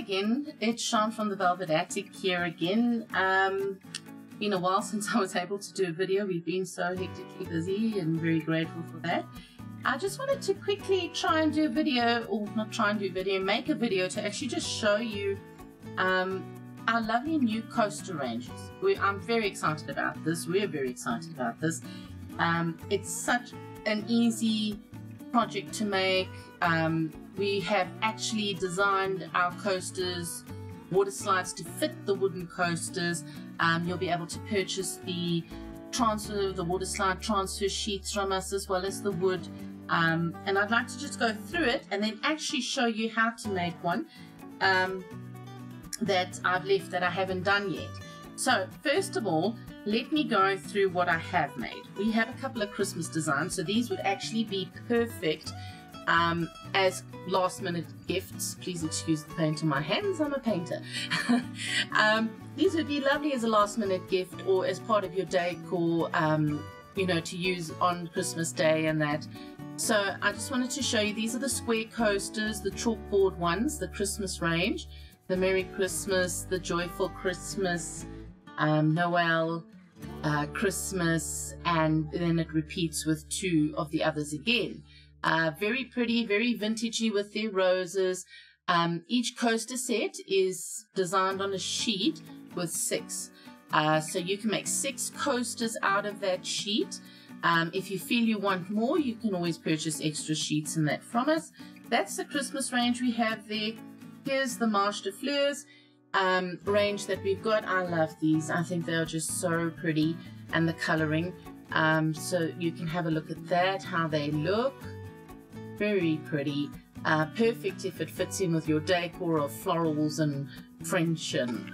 again, it's Shaan from the Velvet Attic here again. Been a while since I was able to do a video. We've been so hectically busy and very grateful for that. I just wanted to quickly try and do a video, or not try and do a video, make a video to actually just show you our lovely new coaster ranges. I'm very excited about this. We're very excited about this. It's such an easy project to make. We have actually designed our coasters, water slides to fit the wooden coasters. You'll be able to purchase the water slide transfer sheets from us, as well as the wood. And I'd like to just go through it and then actually show you how to make one that I've left that I haven't done yet. So first of all, let me go through what I have made. We have a couple of Christmas designs, so these would actually be perfect as last minute gifts. Please excuse the paint on my hands, I'm a painter. These would be lovely as a last minute gift or as part of your decor, you know, to use on Christmas Day and that. So I just wanted to show you, these are the square coasters, the chalkboard ones, the Christmas range, the Merry Christmas, the Joyful Christmas, Noel, Christmas, and then it repeats with two of the others again. Very pretty, very vintagey with their roses. Each coaster set is designed on a sheet with 6. So you can make 6 coasters out of that sheet. If you feel you want more, you can always purchase extra sheets and that from us. That's the Christmas range we have there. Here's the Marche de Fleurs range that we've got. I love these. I think they are just so pretty, and the coloring. So you can have a look at that, how they look. Very pretty. Perfect if it fits in with your decor of florals and French and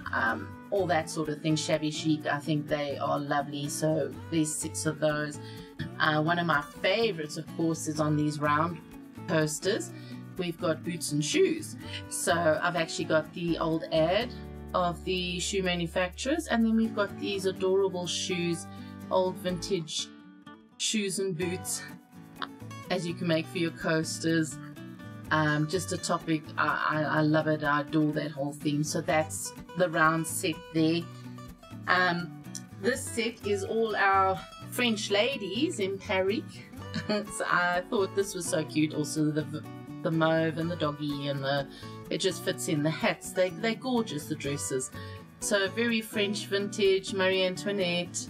all that sort of thing. Shabby chic. I think they are lovely. So there's 6 of those. One of my favorites, of course, is on these round coasters. We've got boots and shoes. So I've actually got the old ad of the shoe manufacturers, and then we've got these adorable shoes, old vintage shoes and boots, as you can make for your coasters. Just a topic, I love it, I adore that whole theme. So that's the round set there. This set is all our French ladies in Paris. So I thought this was so cute. Also the mauve and the doggy, and it just fits in. The hats, they're gorgeous, the dresses. So very French vintage. Marie Antoinette,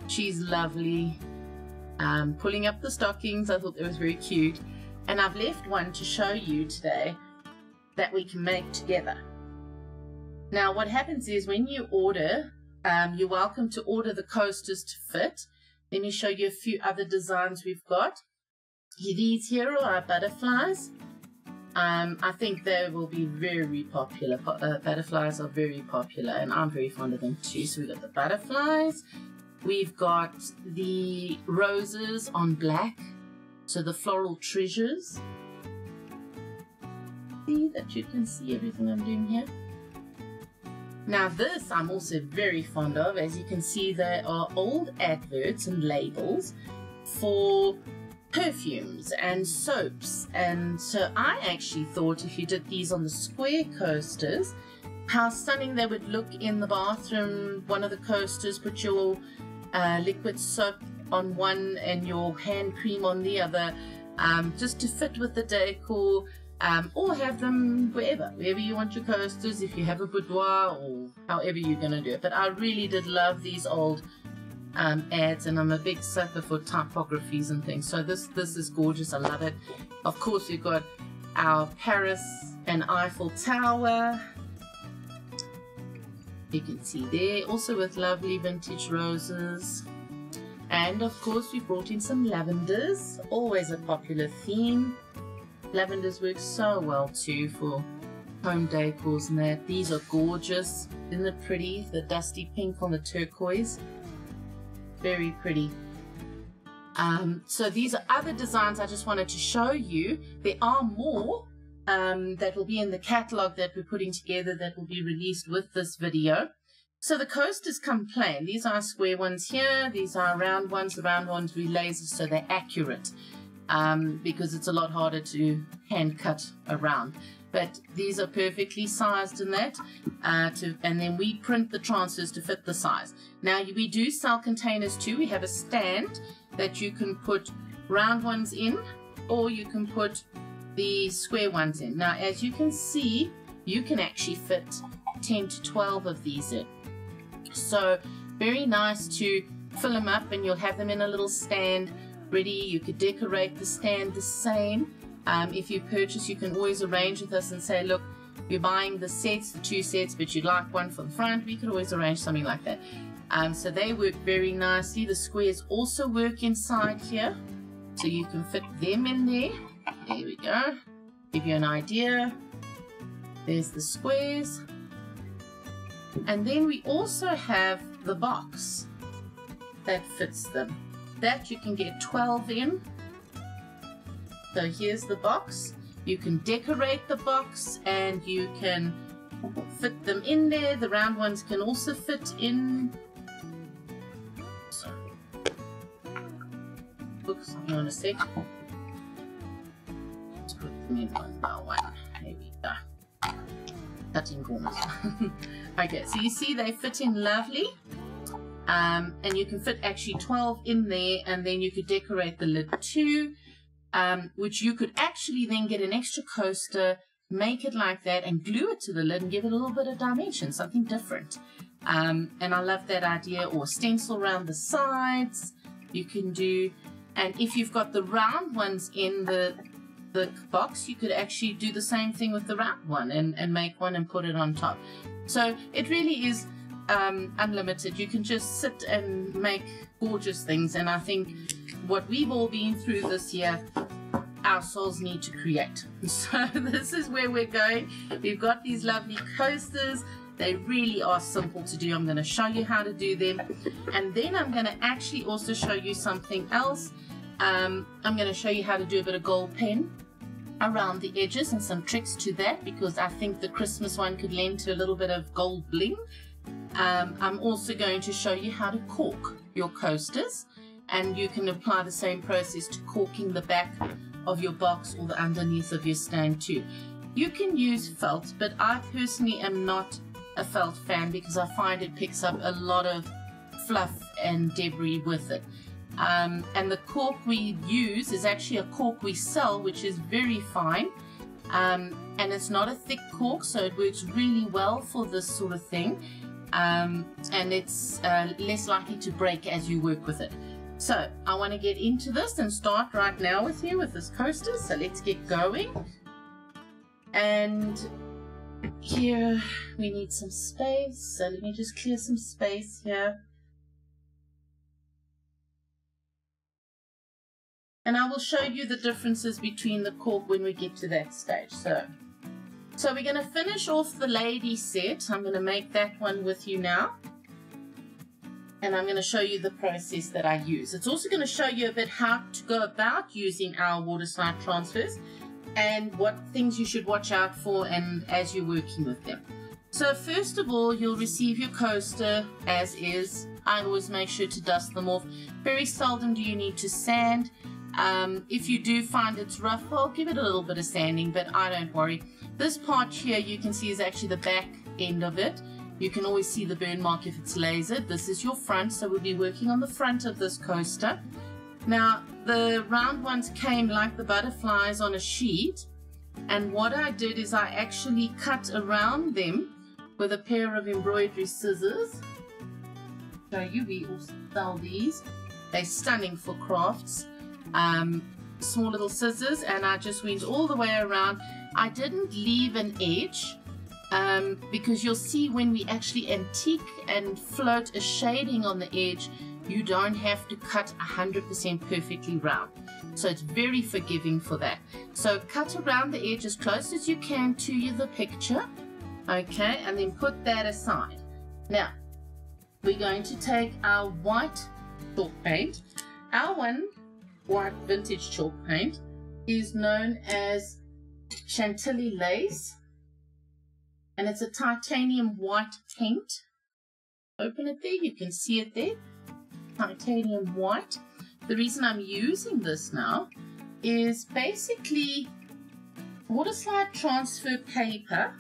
she's lovely. Pulling up the stockings, I thought that was very cute. And I've left one to show you today that we can make together. Now what happens is, when you order, you're welcome to order the coasters to fit. Let me show you a few other designs we've got. These here are our butterflies. I think they will be very popular. Butterflies are very popular, and I'm very fond of them too. So we've got the butterflies. We've got the roses on black. So the floral treasures. See that you can see everything I'm doing here. Now this I'm also very fond of. As you can see, there are old adverts and labels for perfumes and soaps, and so I actually thought if you did these on the square coasters, how stunning they would look in the bathroom. One of the coasters, put your liquid soap on one and your hand cream on the other, just to fit with the decor, or have them wherever you want your coasters, if you have a boudoir or however you're going to do it. But I really did love these old ads, and I'm a big sucker for typographies and things. So this is gorgeous. I love it. Of course, we've got our Paris and Eiffel Tower. You can see there, also with lovely vintage roses. And of course, we brought in some lavenders, always a popular theme. Lavenders work so well too for home decors and that. These are gorgeous. Isn't it pretty? The dusty pink on the turquoise. Very pretty. So these are other designs I just wanted to show you. There are more that will be in the catalog that we're putting together, that will be released with this video. So the coasters come plain. These are square ones here. These are round ones. The round ones we laser so they're accurate, because it's a lot harder to hand cut around. but these are perfectly sized in that, and then we print the transfers to fit the size. Now we do sell containers too. We have a stand that you can put round ones in, or you can put the square ones in. Now as you can see, you can actually fit 10 to 12 of these in. So very nice to fill them up, and you'll have them in a little stand ready. You could decorate the stand the same. If you purchase, you can always arrange with us and say, look, you're buying the sets, the 2 sets, but you'd like one for the front. We could always arrange something like that. So they work very nicely. The squares also work inside here, so you can fit them in there. There we go. Give you an idea. There's the squares. And then we also have the box that fits them. That you can get 12 in. So here's the box. You can decorate the box and you can fit them in there. The round ones can also fit in. So, oops, hang on a sec. Let's put them in one by one. There we go. Cutting corners. Okay, so you see they fit in lovely. And you can fit actually 12 in there, and then you could decorate the lid too, which you could actually then get an extra coaster, make it like that and glue it to the lid and give it a little bit of dimension, something different. And I love that idea. Or stencil around the sides you can do. And if you've got the round ones in the box, you could actually do the same thing with the round one and make one and put it on top. So it really is unlimited. You can just sit and make gorgeous things, and I think what we've all been through this year, our souls need to create. So this is where we're going. We've got these lovely coasters. They really are simple to do. I'm going to show you how to do them, and then I'm going to actually also show you something else. I'm going to show you how to do a bit of gold pen around the edges and some tricks to that, because I think the Christmas one could lend to a little bit of gold bling. I'm also going to show you how to cork your coasters, and you can apply the same process to corking the back of your box or the underneath of your stand too. You can use felt, but I personally am not a felt fan because I find it picks up a lot of fluff and debris with it. And the cork we use is actually a cork we sell, which is very fine, and it's not a thick cork, so it works really well for this sort of thing, and it's less likely to break as you work with it. So I want to get into this and start right now with you with this coaster, so let's get going. And here we need some space, so let me just clear some space here. And I will show you the differences between the cork when we get to that stage. So we're going to finish off the lady set. I'm going to make that one with you now. And I'm going to show you the process that I use. It's also going to show you a bit how to go about using our Waterslide transfers and what things you should watch out for and as you're working with them. So first of all, you'll receive your coaster as is. I always make sure to dust them off. Very seldom do you need to sand. If you do find it's rough, I'll give it a little bit of sanding, but I don't worry. This part here you can see is actually the back end of it. You can always see the burn mark if it's lasered. This is your front, so we'll be working on the front of this coaster. Now, the round ones came like the butterflies on a sheet, and what I did is I actually cut around them with a pair of embroidery scissors. Show you, we also sell these. They're stunning for crafts. Small little scissors, and I just went all the way around. I didn't leave an edge because you'll see when we actually antique and float a shading on the edge, you don't have to cut 100% perfectly round. So it's very forgiving for that. So cut around the edge as close as you can to the picture, okay, and then put that aside. Now we're going to take our white chalk paint. Our white vintage chalk paint is known as Chantilly lace, and it's a titanium white paint. Open it there, you can see it there, titanium white. The reason I'm using this now is basically Waterslide transfer paper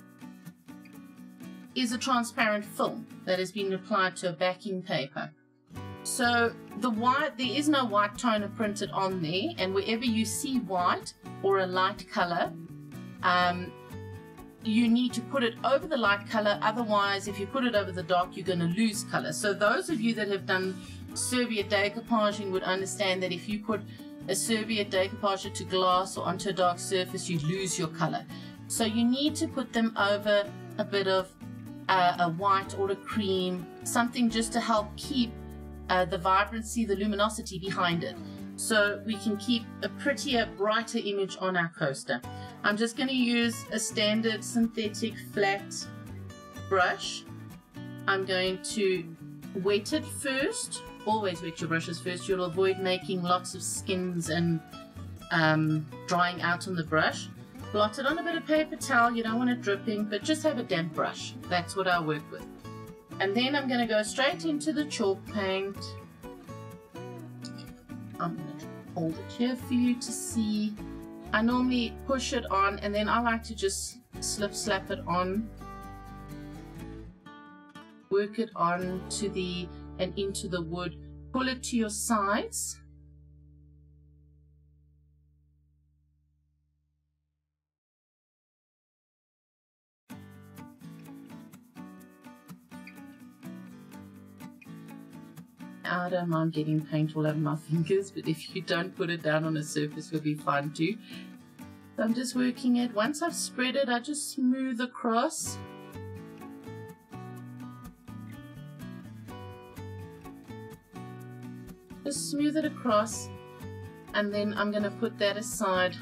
is a transparent film that has been applied to a backing paper. So the white, there is no white toner printed on there, and wherever you see white or a light color, you need to put it over the light color. Otherwise, if you put it over the dark, you're going to lose color. So those of you that have done serviette decoupaging would understand that if you put a serviette decoupage to glass or onto a dark surface, you lose your color. So you need to put them over a bit of a white or a cream, something just to help keep the vibrancy, the luminosity behind it, so we can keep a prettier, brighter image on our coaster. I'm just going to use a standard synthetic flat brush. I'm going to wet it first. Always wet your brushes first. You'll avoid making lots of skins and drying out on the brush. Blot it on a bit of paper towel. You don't want it dripping, but just have a damp brush. That's what I work with. And then I'm going to go straight into the chalk paint. I'm going to hold it here for you to see. I normally push it on, and then I like to just slap it on. Work it on to the and into the wood. Pull it to your sides. I don't mind getting paint all over my fingers, but if you don't put it down on a surface, you'll be fine too. So I'm just working it. Once I've spread it, I just smooth across. Just smooth it across, and then I'm going to put that aside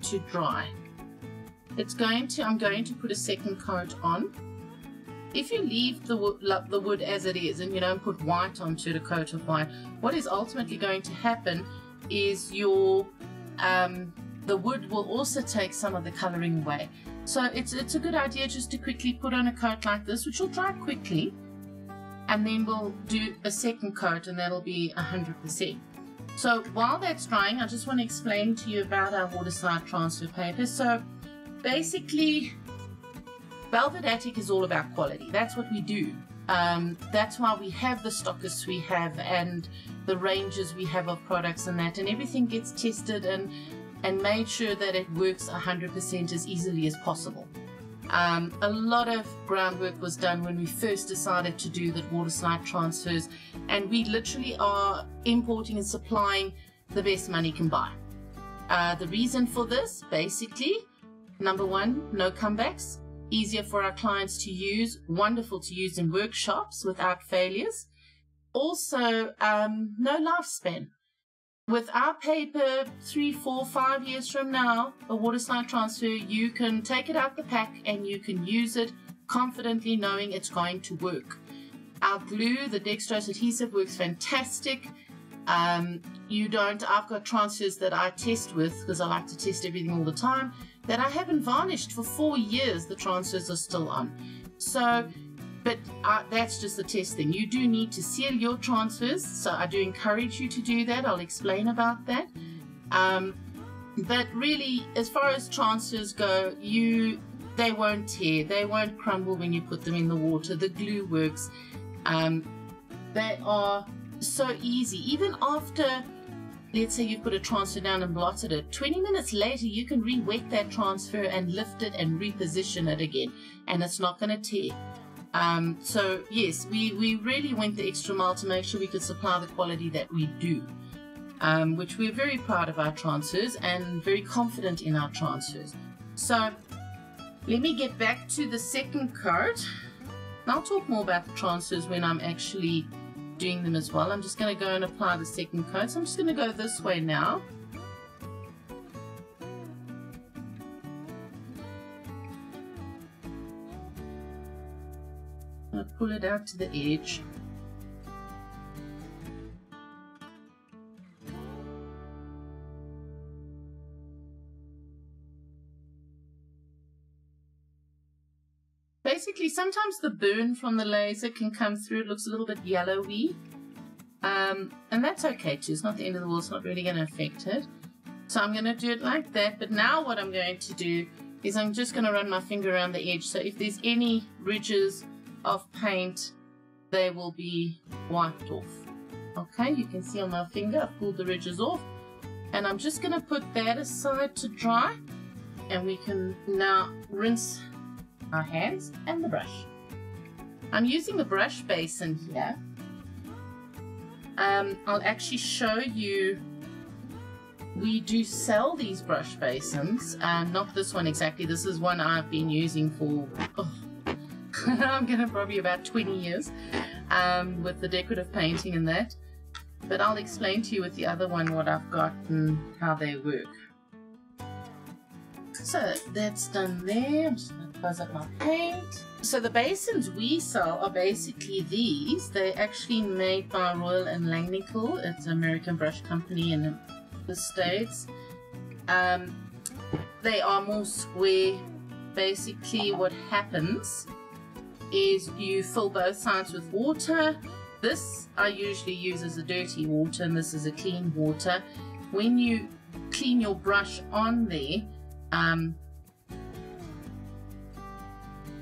to dry. I'm going to put a second coat on. If you leave the wood as it is and you don't put white onto it, a coat of white, what is ultimately going to happen is the wood will also take some of the coloring away. So it's a good idea just to quickly put on a coat like this, which will dry quickly, and then we'll do a second coat, and that'll be 100%. So while that's drying, I just want to explain to you about our Waterslide transfer paper. So basically, Velvet Attic is all about quality. That's what we do. That's why we have the stockists we have and the ranges we have of products and that, and everything gets tested and made sure that it works 100% as easily as possible. A lot of groundwork was done when we first decided to do the Waterslide transfers, and we literally are importing and supplying the best money can buy. The reason for this, basically, number one, no comebacks. Easier for our clients to use, wonderful to use in workshops without failures. Also, no lifespan. With our paper, 3, 4, 5 years from now, a Waterslide transfer, you can take it out the pack and you can use it confidently knowing it's going to work. Our glue, the dextrose adhesive, works fantastic. I've got transfers that I test with, because I like to test everything all the time, that I haven't varnished for 4 years. The transfers are still on. So, but that's just the testing. You do need to seal your transfers, so I do encourage you to do that. I'll explain about that. But really, as far as transfers go, they won't tear, they won't crumble when you put them in the water. The glue works. They are so easy. Even after, let's say you put a transfer down and blotted it, 20 minutes later you can re-wet that transfer and lift it and reposition it again, and it's not going to tear. So yes, we really went the extra mile to make sure we could supply the quality that we do, which we're very proud of our transfers and very confident in our transfers. So let me get back to the second coat. I'll talk more about the transfers when I'm actually doing them as well. I'm just going to go and apply the second coat. So I'm just going to go this way now. I'll pull it out to the edge. Basically, sometimes the burn from the laser can come through. It looks a little bit yellowy, and that's okay too. It's not the end of the world. It's not really going to affect it. So I'm going to do it like that, but now what I'm going to do is I'm just going to run my finger around the edge, so if there's any ridges of paint, they will be wiped off. Okay, you can see on my finger I've pulled the ridges off, and I'm just going to put that aside to dry, and we can now rinse our hands and the brush. I'm using the brush basin here. I'll actually show you, we do sell these brush basins, not this one exactly, this is one I've been using for, I'm gonna probably about 20 years with the decorative painting and that, but I'll explain to you with the other one what I've got and how they work. So that's done there. I'm just going to close up my paint. So the basins we sell are basically these. They're actually made by Royal and Langnickel. It's an American brush company in the States. They are more square. Basically what happens is you fill both sides with water. This I usually use as a dirty water, and this is a clean water. When you clean your brush on there,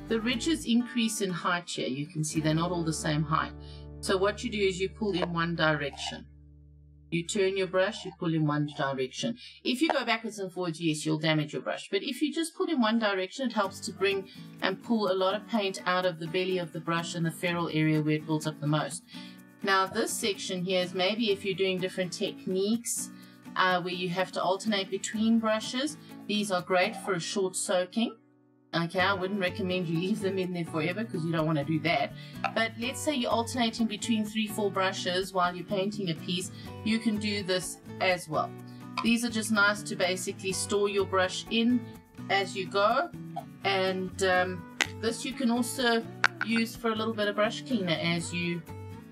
the ridges increase in height here. You can see they're not all the same height. So what you do is you pull in one direction. You turn your brush, you pull in one direction. If you go backwards and forwards, yes, you'll damage your brush. But if you just pull in one direction, it helps to bring and pull a lot of paint out of the belly of the brush and the ferrule area where it builds up the most. Now this section here is maybe if you're doing different techniques where you have to alternate between brushes. These are great for a short soaking. Okay, I wouldn't recommend you leave them in there forever because you don't want to do that. But let's say you're alternating between 3-4 brushes while you're painting a piece, you can do this as well. These are just nice to basically store your brush in as you go. And this you can also use for a little bit of brush cleaner as you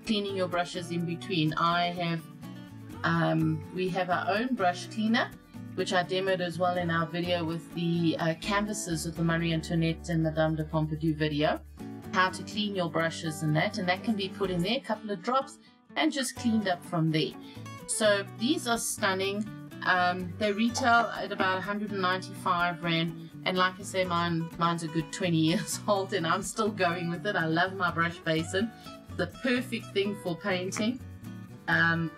cleaning your brushes in between. We have our own brush cleaner, which I demoed as well in our video with the canvases of the Marie Antoinette and Madame de Pompadour video, how to clean your brushes and that can be put in there, a couple of drops, and just cleaned up from there. So these are stunning. They retail at about 195 Rand, and like I say, mine's a good 20 years old and I'm still going with it. I love my brush basin. The perfect thing for painting.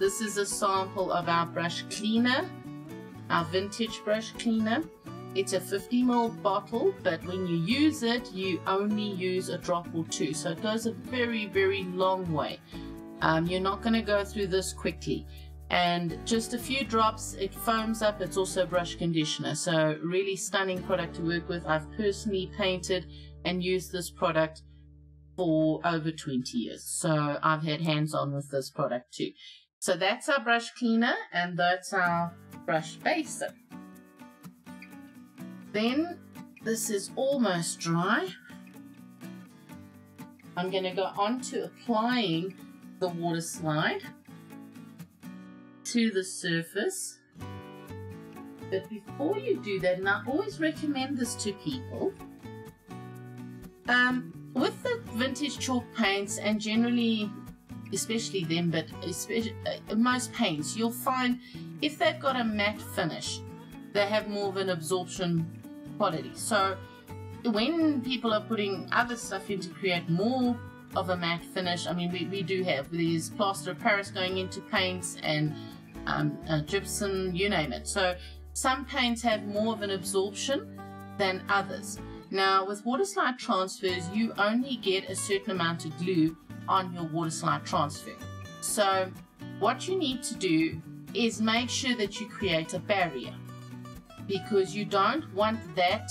This is a sample of our brush cleaner, our vintage brush cleaner. It's a 50 ml bottle, but when you use it, you only use a drop or two, so it goes a very, very long way. You're not going to go through this quickly, and just a few drops, it foams up. It's also brush conditioner, so really stunning product to work with. I've personally painted and used this product for over 20 years, so I've had hands-on with this product too. So that's our brush cleaner, and that's our brush basin. Then this is almost dry. I'm going to go on to applying the water slide to the surface. But before you do that, and I always recommend this to people, with the vintage chalk paints, and generally, especially them, but especially most paints, you'll find if they've got a matte finish, they have more of an absorption quality. So when people are putting other stuff in to create more of a matte finish, I mean, we do have, there's plaster of Paris going into paints and gypsum, you name it. So some paints have more of an absorption than others. Now with Waterslide Transfers, you only get a certain amount of glue on your Waterslide Transfer. So what you need to do is make sure that you create a barrier, because you don't want that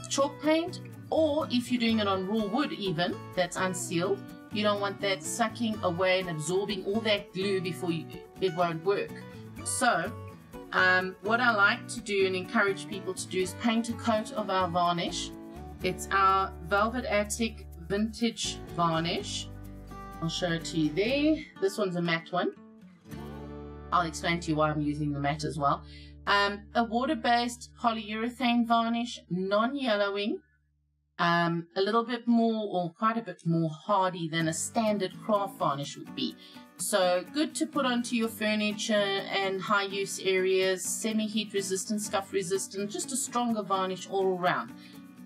chalk paint, or if you're doing it on raw wood even, that's unsealed, you don't want that sucking away and absorbing all that glue before it won't work. So what I like to do and encourage people to do is paint a coat of our varnish. It's our Velvet Attic Vintage Varnish. I'll show it to you there. This one's a matte one. I'll explain to you why I'm using the matte as well. A water-based polyurethane varnish, non-yellowing, a little bit more, or quite a bit more hardy than a standard craft varnish would be. So good to put onto your furniture and high use areas, semi-heat resistant, scuff resistant, just a stronger varnish all around.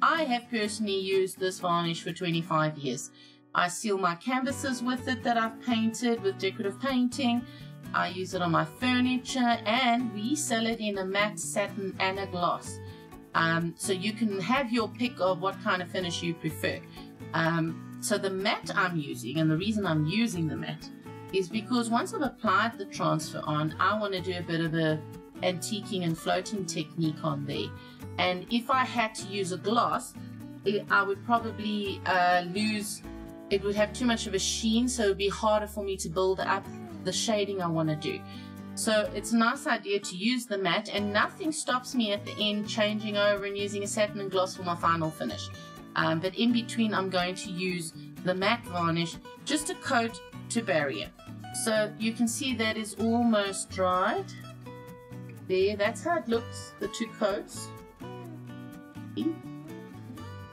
I have personally used this varnish for 25 years. I seal my canvases with it that I've painted with decorative painting. I use it on my furniture, and we sell it in a matte, satin and a gloss. So you can have your pick of what kind of finish you prefer. So the matte I'm using, and the reason I'm using the matte, is because once I've applied the transfer on, I want to do a bit of a antiquing and floating technique on there. And if I had to use a gloss, I would probably lose, it would have too much of a sheen, so it would be harder for me to build up the shading I want to do. So it's a nice idea to use the matte, and nothing stops me at the end changing over and using a satin and gloss for my final finish. But in between, I'm going to use the matte varnish just to coat to barrier. So you can see that is almost dried. There, that's how it looks, the two coats.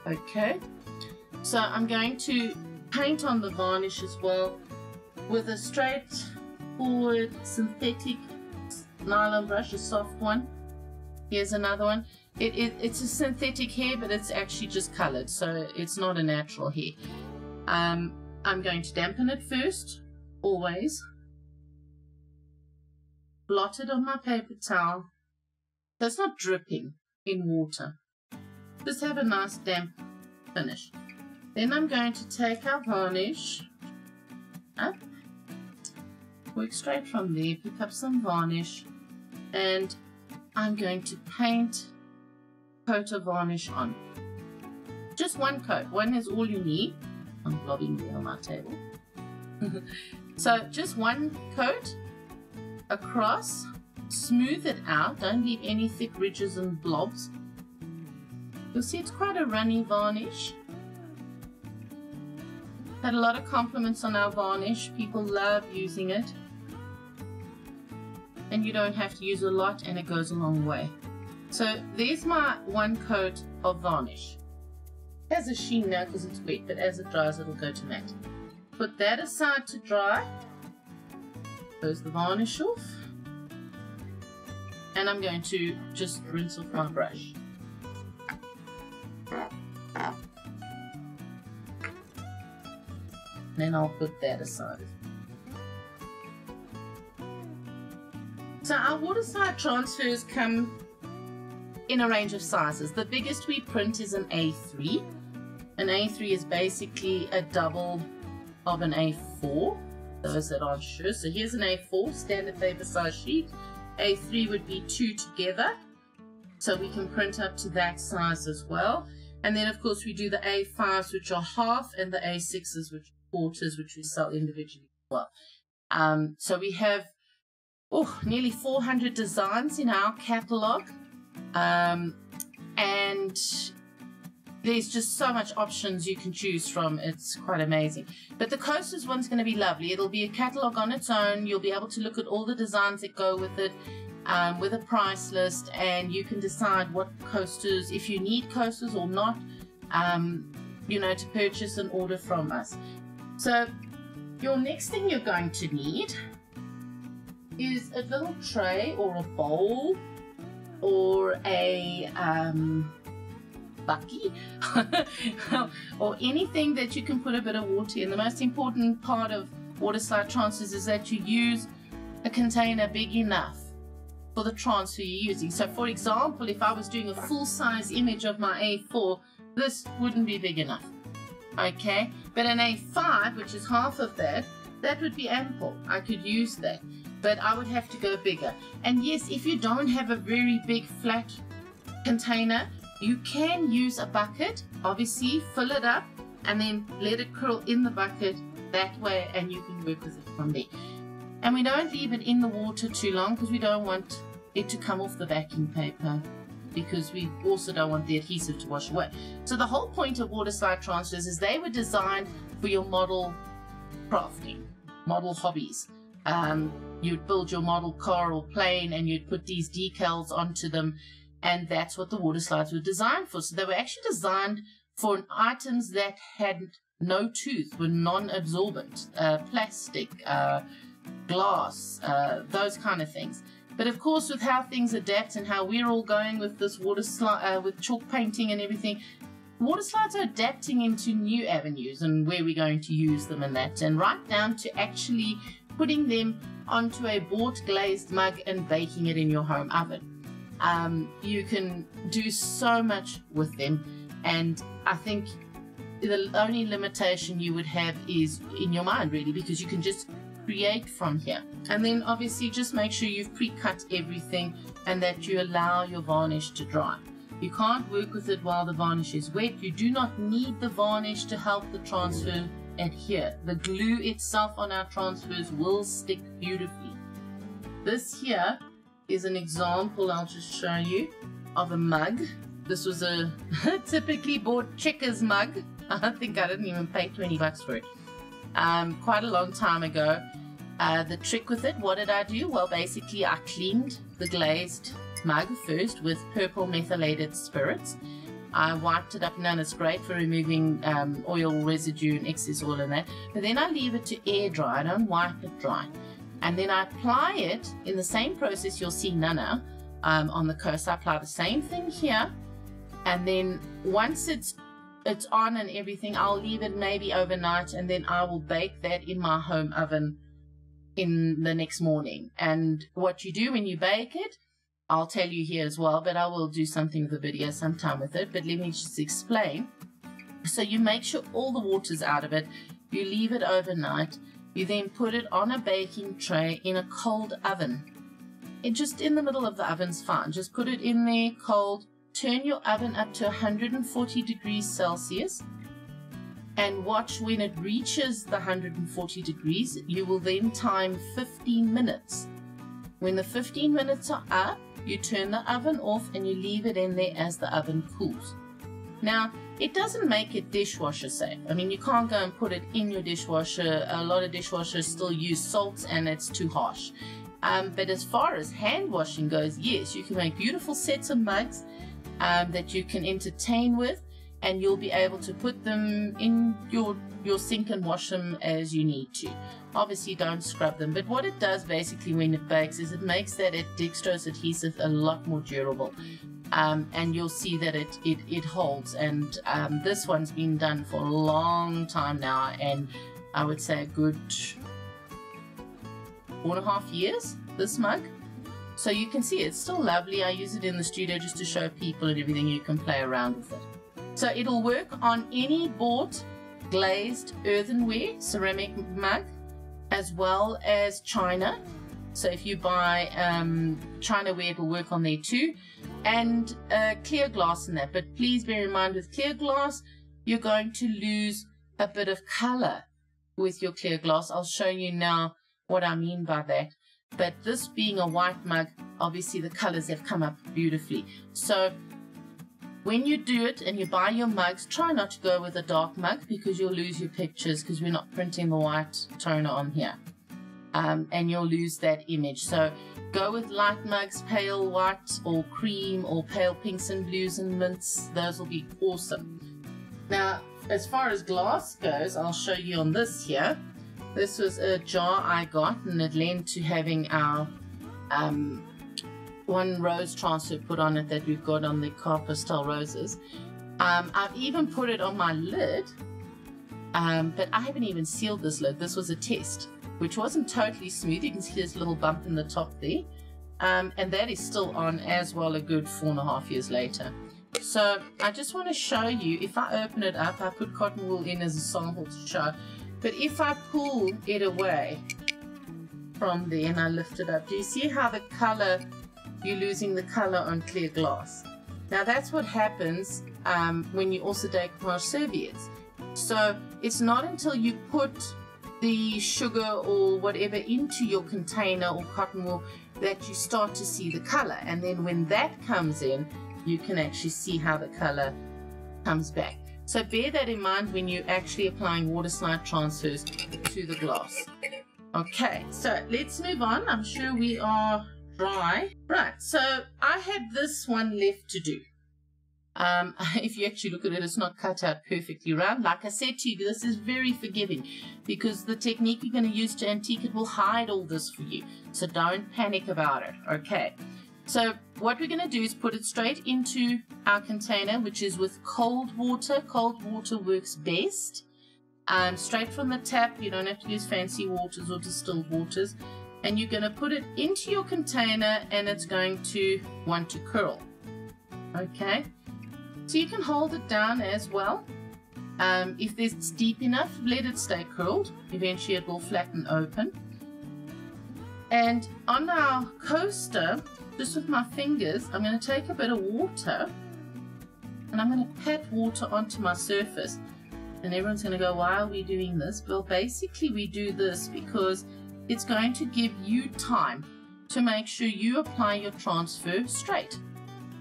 Okay, so I'm going to paint on the varnish as well with a straightforward synthetic nylon brush, a soft one. Here's another one. It's a synthetic hair, but it's actually just colored, so it's not a natural hair. I'm going to dampen it first, always. Blot it on my paper towel so it's not dripping in water. Just have a nice damp finish. Then I'm going to take our varnish up, work straight from there, pick up some varnish, and I'm going to paint a coat of varnish on. Just one coat, one is all you need. I'm blobbing there on my table. So just one coat across, smooth it out, don't leave any thick ridges and blobs. You'll see it's quite a runny varnish. Had a lot of compliments on our varnish. People love using it. And you don't have to use a lot, and it goes a long way. So there's my one coat of varnish. It has a sheen now because it's wet, but as it dries it'll go to matte. Put that aside to dry. Close the varnish off. And I'm going to just rinse off my brush. Then I'll put that aside. So our Waterslide transfers come in a range of sizes. The biggest we print is an A3. An A3 is basically a double of an A4. Those that aren't sure. So here's an A4, standard paper size sheet. A3 would be two together. So we can print up to that size as well. And then of course we do the A5s, which are half, and the A6s, which are quarters, which we sell individually as well. So we have nearly 400 designs in our catalog. And there's just so much options you can choose from. It's quite amazing. But the coasters one's going to be lovely. It'll be a catalog on its own. You'll be able to look at all the designs that go with it, with a price list, and you can decide what coasters, if you need coasters or not, you know, to purchase and order from us. So your next thing you're going to need is a little tray or a bowl or a bucket or anything that you can put a bit of water in. The most important part of Waterslide transfers is that you use a container big enough for the transfer you're using. So for example, if I was doing a full-size image of my A4, this wouldn't be big enough. Okay, but an A5, which is half of that, that would be ample. I could use that, but I would have to go bigger. And yes, if you don't have a very big flat container, you can use a bucket. Obviously fill it up and then let it curl in the bucket that way, and you can work with it from there. And we don't leave it in the water too long because we don't want it to come off the backing paper, because we also don't want the adhesive to wash away. So the whole point of Waterslide transfers is they were designed for your model crafting, model hobbies. You'd build your model car or plane and you'd put these decals onto them, and that's what the Waterslides were designed for. So they were actually designed for items that had no tooth, were non-absorbent, plastic, glass, those kind of things. But of course, with how things adapt and how we're all going with this water slide, with chalk painting and everything, water slides are adapting into new avenues and where we're going to use them and that, and right down to actually putting them onto a bought glazed mug and baking it in your home oven. You can do so much with them, and I think the only limitation you would have is in your mind, really, because you can just create from here. And then obviously just make sure you've pre-cut everything and that you allow your varnish to dry. You can't work with it while the varnish is wet. You do not need the varnish to help the transfer adhere. The glue itself on our transfers will stick beautifully. This here is an example, I'll just show you, of a mug. This was a typically bought Checkers mug. I think I didn't even pay 20 bucks for it. Quite a long time ago. The trick with it, what did I do? Well, basically I cleaned the glazed mug first with purple methylated spirits. I wiped it up and down. It's great for removing oil residue and excess oil and that. But then I leave it to air dry. I don't wipe it dry. And then I apply it in the same process you'll see Nana on the coast. I apply the same thing here. And then once it's on and everything, I'll leave it maybe overnight, and then I will bake that in my home oven in the next morning. And what you do when you bake it, I'll tell you here as well, but I will do something with the video sometime with it. But let me just explain. So you make sure all the water's out of it. You leave it overnight. You then put it on a baking tray in a cold oven. Just in the middle of the oven's fine. Just put it in there cold. Turn your oven up to 140 degrees Celsius. And watch when it reaches the 140 degrees. You will then time 15 minutes. When the 15 minutes are up, you turn the oven off and you leave it in there as the oven cools. Now, it doesn't make it dishwasher safe. I mean, you can't go and put it in your dishwasher. A lot of dishwashers still use salts and it's too harsh. But as far as hand washing goes, yes, you can make beautiful sets of mugs that you can entertain with, and you'll be able to put them in your sink and wash them as you need to. Obviously don't scrub them, but what it does basically when it bakes is it makes that dextrose adhesive a lot more durable, and you'll see that it holds. And this one's been done for a long time now, and I would say a good 4.5 years, this mug. So you can see it's still lovely. I use it in the studio just to show people and everything. You can play around with it. So it'll work on any bought glazed earthenware ceramic mug, as well as china. So if you buy chinaware, it'll work on there too, and clear glass in that. But please bear in mind, with clear glass, you're going to lose a bit of color with your clear glass. I'll show you now what I mean by that. But this being a white mug, obviously the colors have come up beautifully. So when you do it and you buy your mugs, try not to go with a dark mug, because you'll lose your pictures, because we're not printing the white toner on here. And you'll lose that image. So go with light mugs, pale white or cream or pale pinks and blues and mints. Those will be awesome. Now, as far as glass goes, I'll show you on this here. This was a jar I got, and it lent to having our one rose transfer put on it that we've got on the car pastel roses. I've even put it on my lid, but I haven't even sealed this lid. This was a test, which wasn't totally smooth. You can see this little bump in the top there, and that is still on as well, a good 4.5 years later. So I just want to show you, if I open it up, I put cotton wool in as a sample to show, but if I pull it away from there and I lift it up, do you see how the color, you're losing the color on clear glass? Now that's what happens when you also decoupage serviettes. So it's not until you put the sugar or whatever into your container or cotton wool that you start to see the color, and then when that comes in, you can actually see how the color comes back. So bear that in mind when you're actually applying Waterslide transfers to the glass. Okay, so let's move on. I'm sure we are dry. Right, so I had this one left to do. If you actually look at it, it's not cut out perfectly round. Like I said to you, this is very forgiving because the technique you're going to use to antique it will hide all this for you. So don't panic about it, okay? So what we're going to do is put it straight into our container, which is with cold water. Cold water works best. Straight from the tap, you don't have to use fancy waters or distilled waters. And you're going to put it into your container and it's going to want to curl. Okay, so you can hold it down as well. If it's deep enough, let it stay curled. Eventually it will flatten open. And on our coaster, just with my fingers, I'm going to take a bit of water and I'm going to pat water onto my surface. And everyone's going to go, why are we doing this? Well, basically we do this because it's going to give you time to make sure you apply your transfer straight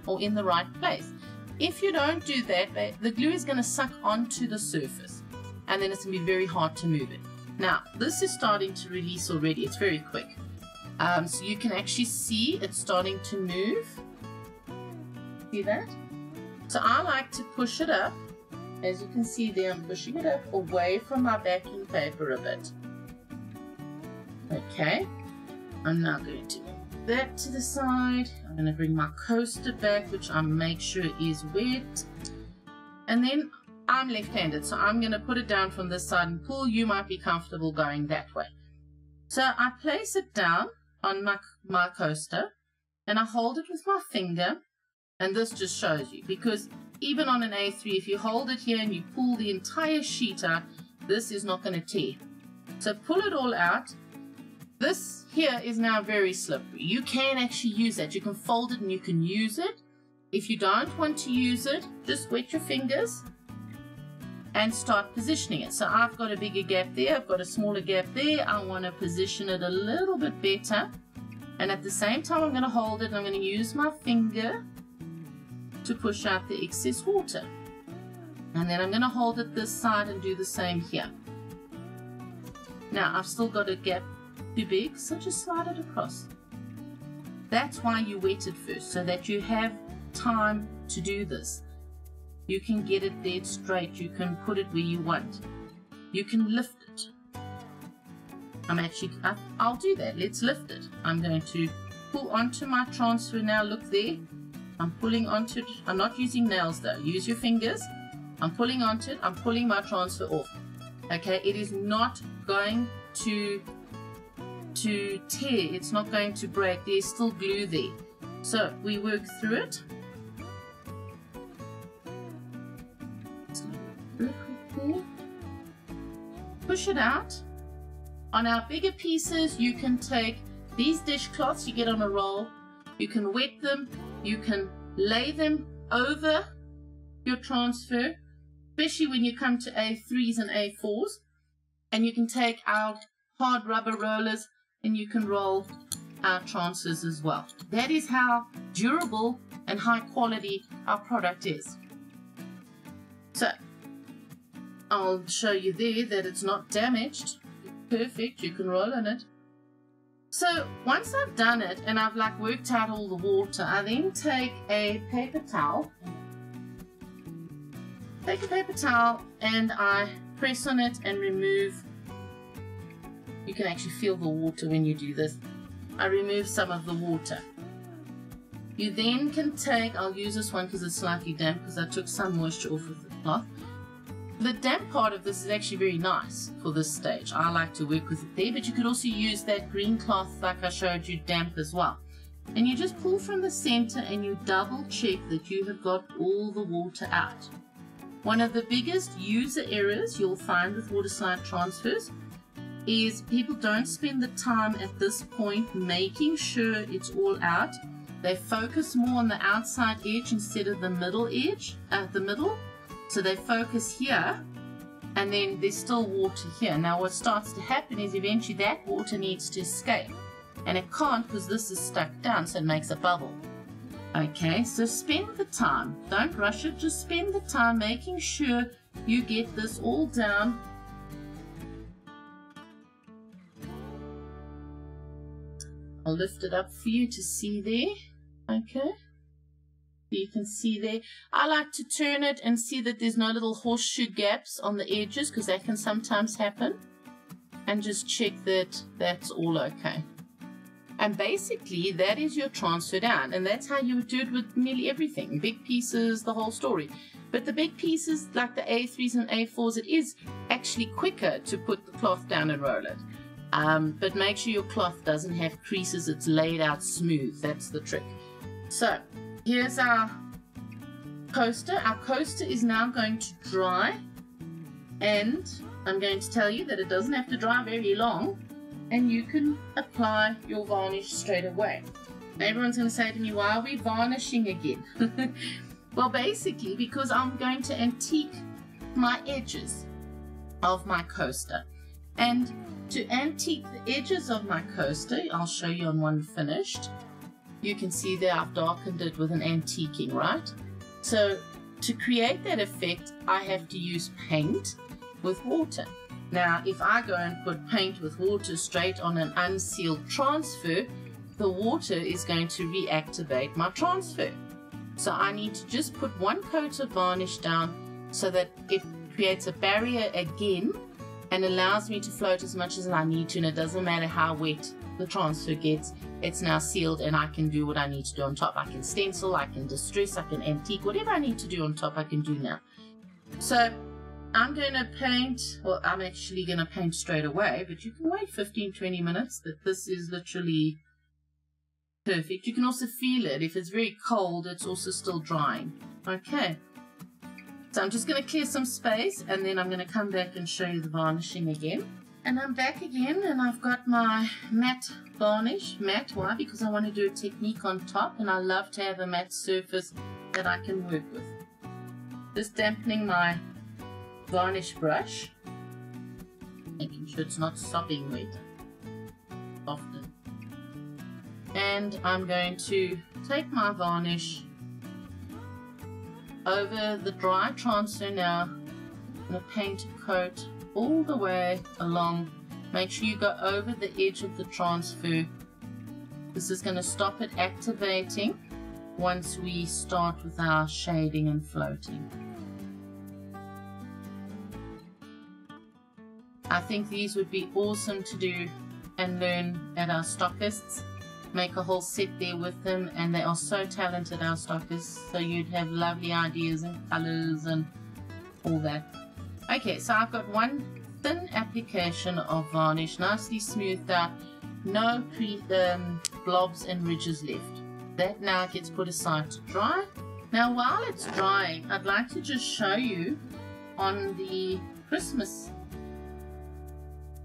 or in the right place. If you don't do that, the glue is going to suck onto the surface and then it's going to be very hard to move it. Now, this is starting to release already. It's very quick. So you can actually see it's starting to move. See that? So I like to push it up. As you can see there, I'm pushing it up away from my backing paper a bit. Okay, I'm now going to move that to the side. I'm going to bring my coaster back, which I make sure is wet. And then I'm left-handed, so I'm going to put it down from this side and pull. You might be comfortable going that way. So I place it down on my coaster and I hold it with my finger. And this just shows you, because even on an A3, if you hold it here and you pull the entire sheet out, this is not going to tear. So pull it all out. This here is now very slippery. You can actually use that. You can fold it and you can use it. If you don't want to use it, just wet your fingers and start positioning it. So I've got a bigger gap there. I've got a smaller gap there. I want to position it a little bit better. And at the same time, I'm going to hold it and I'm going to use my finger to push out the excess water. And then I'm going to hold it this side and do the same here. Now I've still got a gap too big, so just slide it across. That's why you wet it first, so that you have time to do this. You can get it dead straight, you can put it where you want, you can lift it. I'll do that. Let's lift it. I'm going to pull onto my transfer now. Look there, I'm pulling onto it. I'm not using nails though. Use your fingers. I'm pulling onto it. I'm pulling my transfer off. Okay, it is not going to tear. It's not going to break. There's still glue there. So we work through it. Push it out. On our bigger pieces, you can take these dishcloths you get on a roll. You can wet them. You can lay them over your transfer, especially when you come to A3s and A4s. And you can take our hard rubber rollers and you can roll our transfers as well. That is how durable and high quality our product is. So I'll show you there that it's not damaged. Perfect, you can roll in it. So once I've done it and I've like worked out all the water, I then take a paper towel. Take a paper towel and I press on it and remove. You can actually feel the water when you do this. I remove some of the water. You then can take, I'll use this one because it's slightly damp because I took some moisture off of the cloth. The damp part of this is actually very nice for this stage. I like to work with it there, but you could also use that green cloth like I showed you damp as well. And you just pull from the center and you double check that you have got all the water out. One of the biggest user errors you'll find with Waterslide transfers is people don't spend the time at this point making sure it's all out. They focus more on the outside edge instead of the middle edge, So they focus here and then there's still water here. Now what starts to happen is eventually that water needs to escape. And it can't because this is stuck down, so it makes a bubble. Okay, so spend the time. Don't rush it, just spend the time making sure you get this all down. I'll lift it up for you to see there. Okay. You can see there. I like to turn it and see that there's no little horseshoe gaps on the edges, because that can sometimes happen. And just check that that's all okay. And basically that is your transfer down, and that's how you would do it with nearly everything. Big pieces, the whole story. But the big pieces like the A3s and A4s, it is actually quicker to put the cloth down and roll it. But make sure your cloth doesn't have creases, it's laid out smooth. That's the trick. So here's our coaster. Our coaster is now going to dry, and I'm going to tell you that it doesn't have to dry very long, and you can apply your varnish straight away. Now everyone's going to say to me, why are we varnishing again? Well, basically because I'm going to antique my edges of my coaster. And to antique the edges of my coaster, I'll show you on one finished. You can see there I've darkened it with an antiquing, right? So to create that effect, I have to use paint with water. Now, if I go and put paint with water straight on an unsealed transfer, the water is going to reactivate my transfer. So I need to just put one coat of varnish down so that it creates a barrier again and allows me to float as much as I need to, and it doesn't matter how wet the transfer gets. It's now sealed and I can do what I need to do on top. I can stencil, I can distress, I can antique, whatever I need to do on top I can do now. So I'm going to paint, well, I'm actually going to paint straight away, but you can wait 15-20 minutes. But this is literally perfect. You can also feel it. If it's very cold, it's also still drying. Okay. So I'm just going to clear some space, and then I'm going to come back and show you the varnishing again. And I'm back again, and I've got my matte varnish. Matte, why? Because I want to do a technique on top, and I love to have a matte surface that I can work with. Just dampening my varnish brush, making sure it's not sopping wet often. And I'm going to take my varnish over the dry transfer now. I'm going to paint a coat all the way along. Make sure you go over the edge of the transfer. This is going to stop it activating once we start with our shading and floating. I think these would be awesome to do and learn at our stockists. Make a whole set there with them, and they are so talented, our stockists, so you'd have lovely ideas and colors and all that. Okay, so I've got one thin application of varnish, nicely smoothed out, no blobs and ridges left. That now gets put aside to dry. Now while it's drying, I'd like to just show you on the Christmas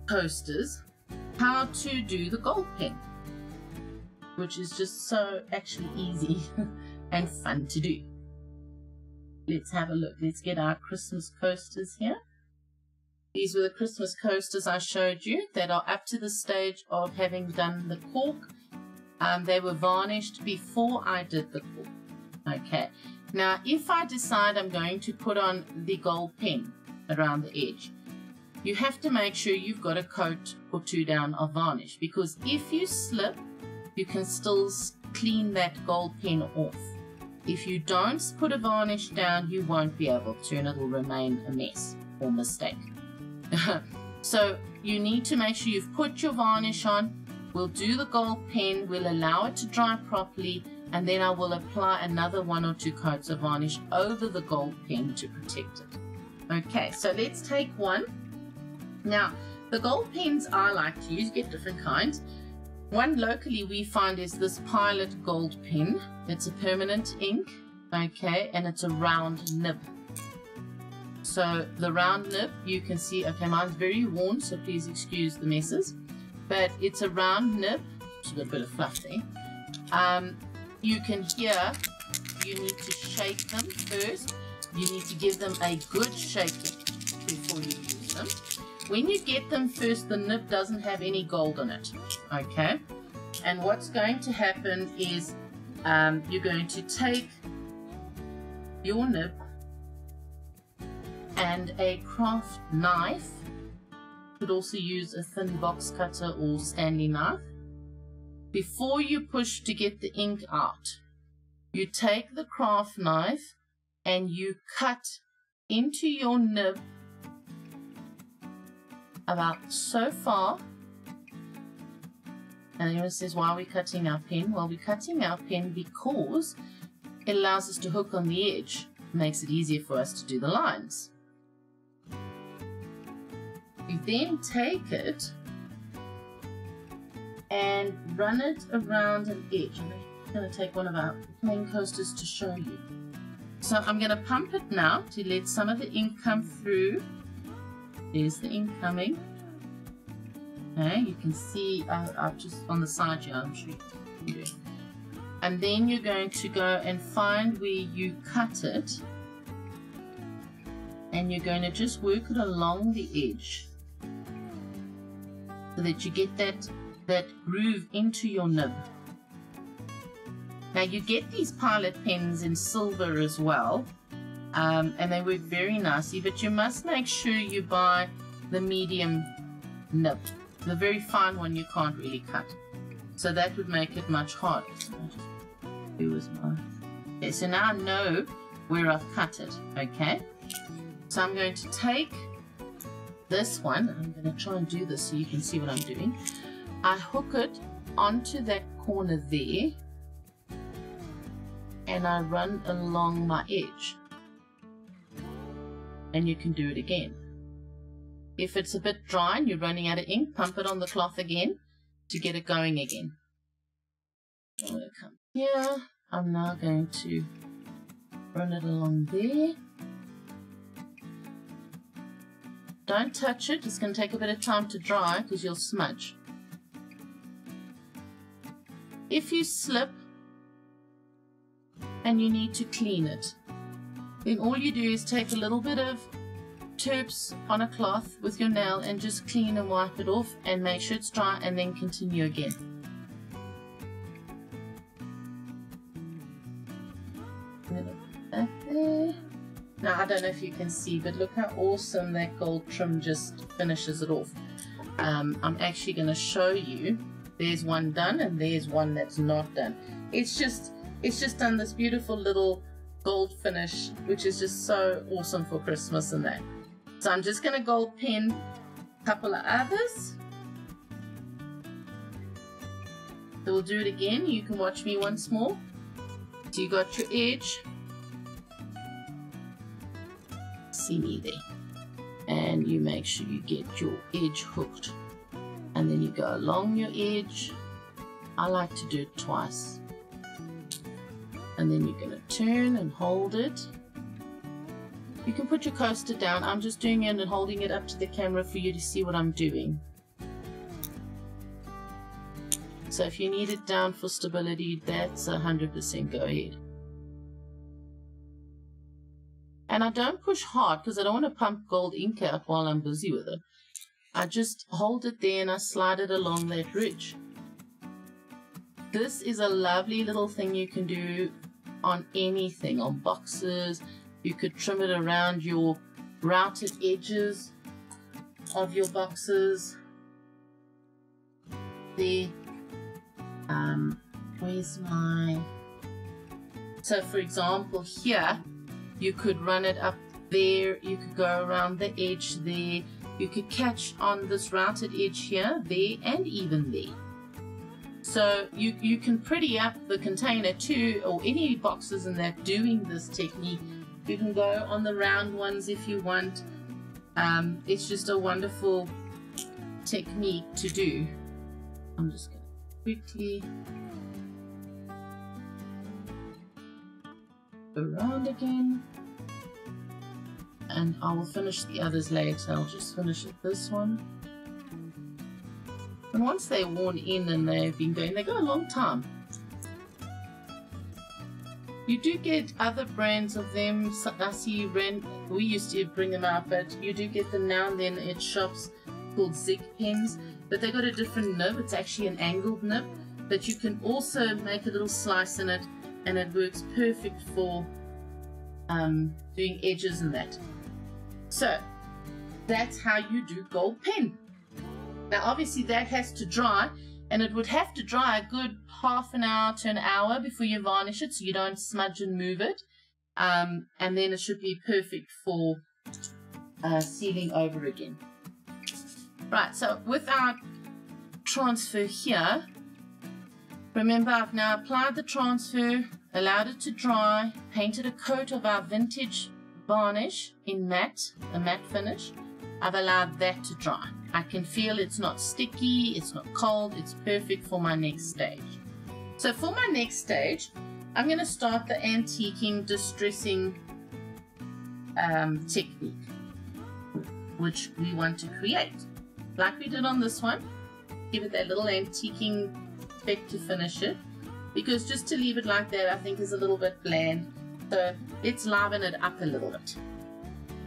coasters how to do the gold pen, which is just so actually easy and fun to do. Let's have a look. Let's get our Christmas coasters here. These were the Christmas coasters I showed you that are up to the stage of having done the cork. They were varnished before I did the cork. Okay, now if I decide I'm going to put on the gold pen around the edge, you have to make sure you've got a coat or two down of varnish, because if you slip, you can still clean that gold pen off. If you don't put a varnish down, you won't be able to, and it will remain a mess or mistake. So you need to make sure you've put your varnish on. We'll do the gold pen, we'll allow it to dry properly, and then I will apply another 1 or 2 coats of varnish over the gold pen to protect it. Okay, so let's take one. Now, the gold pens I like to use, get different kinds. One locally we find is this Pilot gold pen. It's a permanent ink, okay, and it's a round nib. So the round nib, you can see, okay, mine's very worn, so please excuse the messes, but it's a round nib. Just got a bit of fluff there. You can hear, you need to shake them first. You need to give them a good shaking before you use them. When you get them first, the nib doesn't have any gold on it, okay? And what's going to happen is you're going to take your nib and a craft knife. You could also use a thin box cutter or Stanley knife. Before you push to get the ink out, you take the craft knife and you cut into your nib about so far. And everyone says, why are we cutting our pen? Well, we're cutting our pen because it allows us to hook on the edge. It makes it easier for us to do the lines. You then take it and run it around an edge. I'm going to take one of our plain coasters to show you. So I'm going to pump it now to let some of the ink come through. There's the ink coming. Okay, you can see I've just on the side here, I'm sure you can do it. And then you're going to go and find where you cut it, and you're going to just work it along the edge so that you get that groove into your nib. Now you get these pilot pens in silver as well, and they work very nicely, but you must make sure you buy the medium nib. The very fine one you can't really cut, so that would make it much harder. Okay, so now I know where I've cut it. Okay, so I'm going to take this one. I'm going to try and do this so you can see what I'm doing. I hook it onto that corner there and I run along my edge, and you can do it again. If it's a bit dry and you're running out of ink, pump it on the cloth again to get it going again. I'm going to come here. I'm now going to run it along there. Don't touch it. It's going to take a bit of time to dry because you'll smudge. If you slip and you need to clean it, then all you do is take a little bit of terps on a cloth with your nail and just clean and wipe it off and make sure it's dry, and then continue again. Back there. Now I don't know if you can see, but look how awesome that gold trim just finishes it off. I'm actually going to show you. There's one done and there's one that's not done. It's just done this beautiful little gold finish, which is just so awesome for Christmas and that. So I'm just going to gold pen a couple of others. So we'll do it again. You can watch me once more. So you got your edge. See me there. And you make sure you get your edge hooked. And then you go along your edge. I like to do it twice. And then you're going to turn and hold it. You can put your coaster down. I'm just doing it and holding it up to the camera for you to see what I'm doing. So if you need it down for stability, that's 100% go ahead. And I don't push hard because I don't want to pump gold ink out while I'm busy with it. I just hold it there and I slide it along that ridge. This is a lovely little thing you can do on anything, on boxes. You could trim it around your routed edges of your boxes. There. Where's my... So for example here, you could run it up there. You could go around the edge there. You could catch on this routed edge here, there, and even there. So you can pretty up the container too, or any boxes in that doing this technique. You can go on the round ones if you want. It's just a wonderful technique to do. I'm just going to quickly go around again. And I will finish the others later. I'll just finish it this one. And once they're worn in and they've been going, they go a long time. You do get other brands of them. I see we used to bring them out, but you do get them now and then at shops called Zig pens. But they got a different nib. It's actually an angled nib. But you can also make a little slice in it, and it works perfect for doing edges and that. So that's how you do gold pen. Now obviously that has to dry, and it would have to dry a good half an hour to an hour before you varnish it, so you don't smudge and move it, and then it should be perfect for sealing over again. Right, so with our transfer here, remember I've now applied the transfer, allowed it to dry, painted a coat of our vintage varnish in matte, a matte finish. I've allowed that to dry. I can feel it's not sticky, it's not cold, it's perfect for my next stage. So for my next stage, I'm going to start the antiquing, distressing technique, which we want to create. Like we did on this one, give it that little antiquing effect to finish it, because just to leave it like that I think is a little bit bland. So let's liven it up a little bit.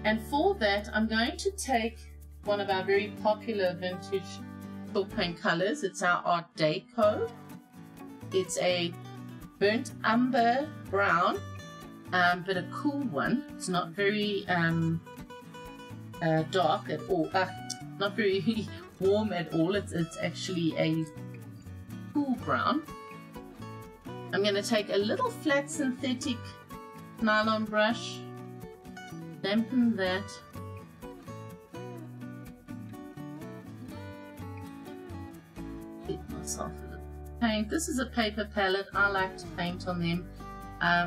And for that I'm going to take one of our very popular vintage chalk paint colors. It's our Art Deco. It's a burnt umber brown, but a cool one. It's not very dark at all, not very warm at all. It's actually a cool brown. I'm going to take a little flat synthetic nylon brush, dampen that, get myself a little paint. This is a paper palette. I like to paint on them.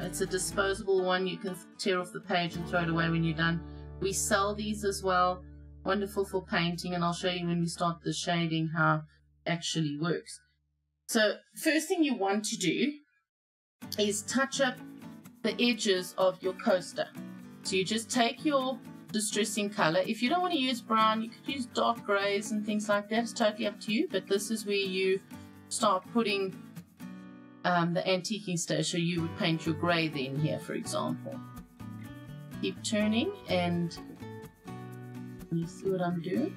It's a disposable one. You can tear off the page and throw it away when you're done. We sell these as well. Wonderful for painting, and I'll show you when we start the shading how it actually works. So first thing you want to do is touch up the edges of your coaster. So you just take your distressing color. If you don't want to use brown, you could use dark grays and things like that. It's totally up to you, but this is where you start putting the antiquing stage. So you would paint your gray then here, for example. Keep turning, and you see what I'm doing?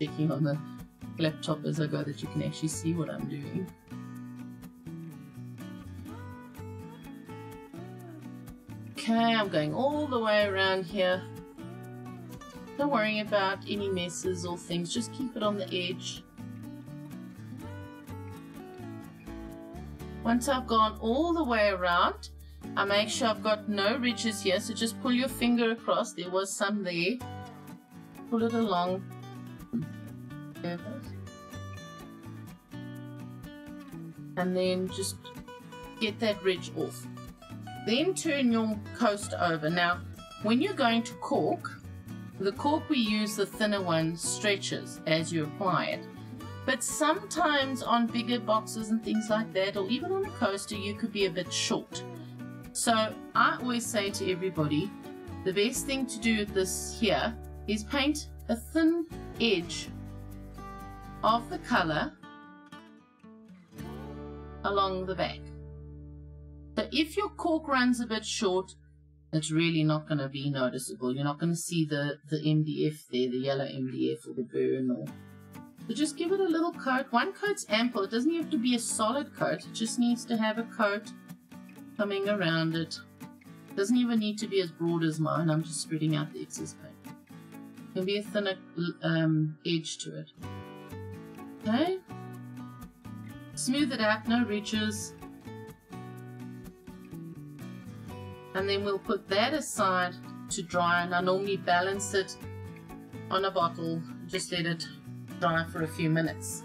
Checking on the laptop as I go that you can actually see what I'm doing. Okay, I'm going all the way around here. Don't worry about any messes or things, just keep it on the edge. Once I've gone all the way around, I make sure I've got no ridges here, so just pull your finger across. There was some there. Pull it along. And then just get that ridge off. Then turn your coaster over. Now, when you're going to cork, the cork we use, the thinner one, stretches as you apply it. But sometimes on bigger boxes and things like that, or even on a coaster, you could be a bit short. So I always say to everybody, the best thing to do with this here is paint a thin edge of the color along the back. So if your cork runs a bit short, it's really not going to be noticeable. You're not going to see the MDF there, the yellow MDF or the burn. So just give it a little coat. One coat's ample. It doesn't have to be a solid coat. It just needs to have a coat coming around it. It doesn't even need to be as broad as mine. I'm just spreading out the excess paint. It can be a thinner edge to it. Okay. Smooth it out, no ridges. And then we'll put that aside to dry, and I normally balance it on a bottle, just let it dry for a few minutes.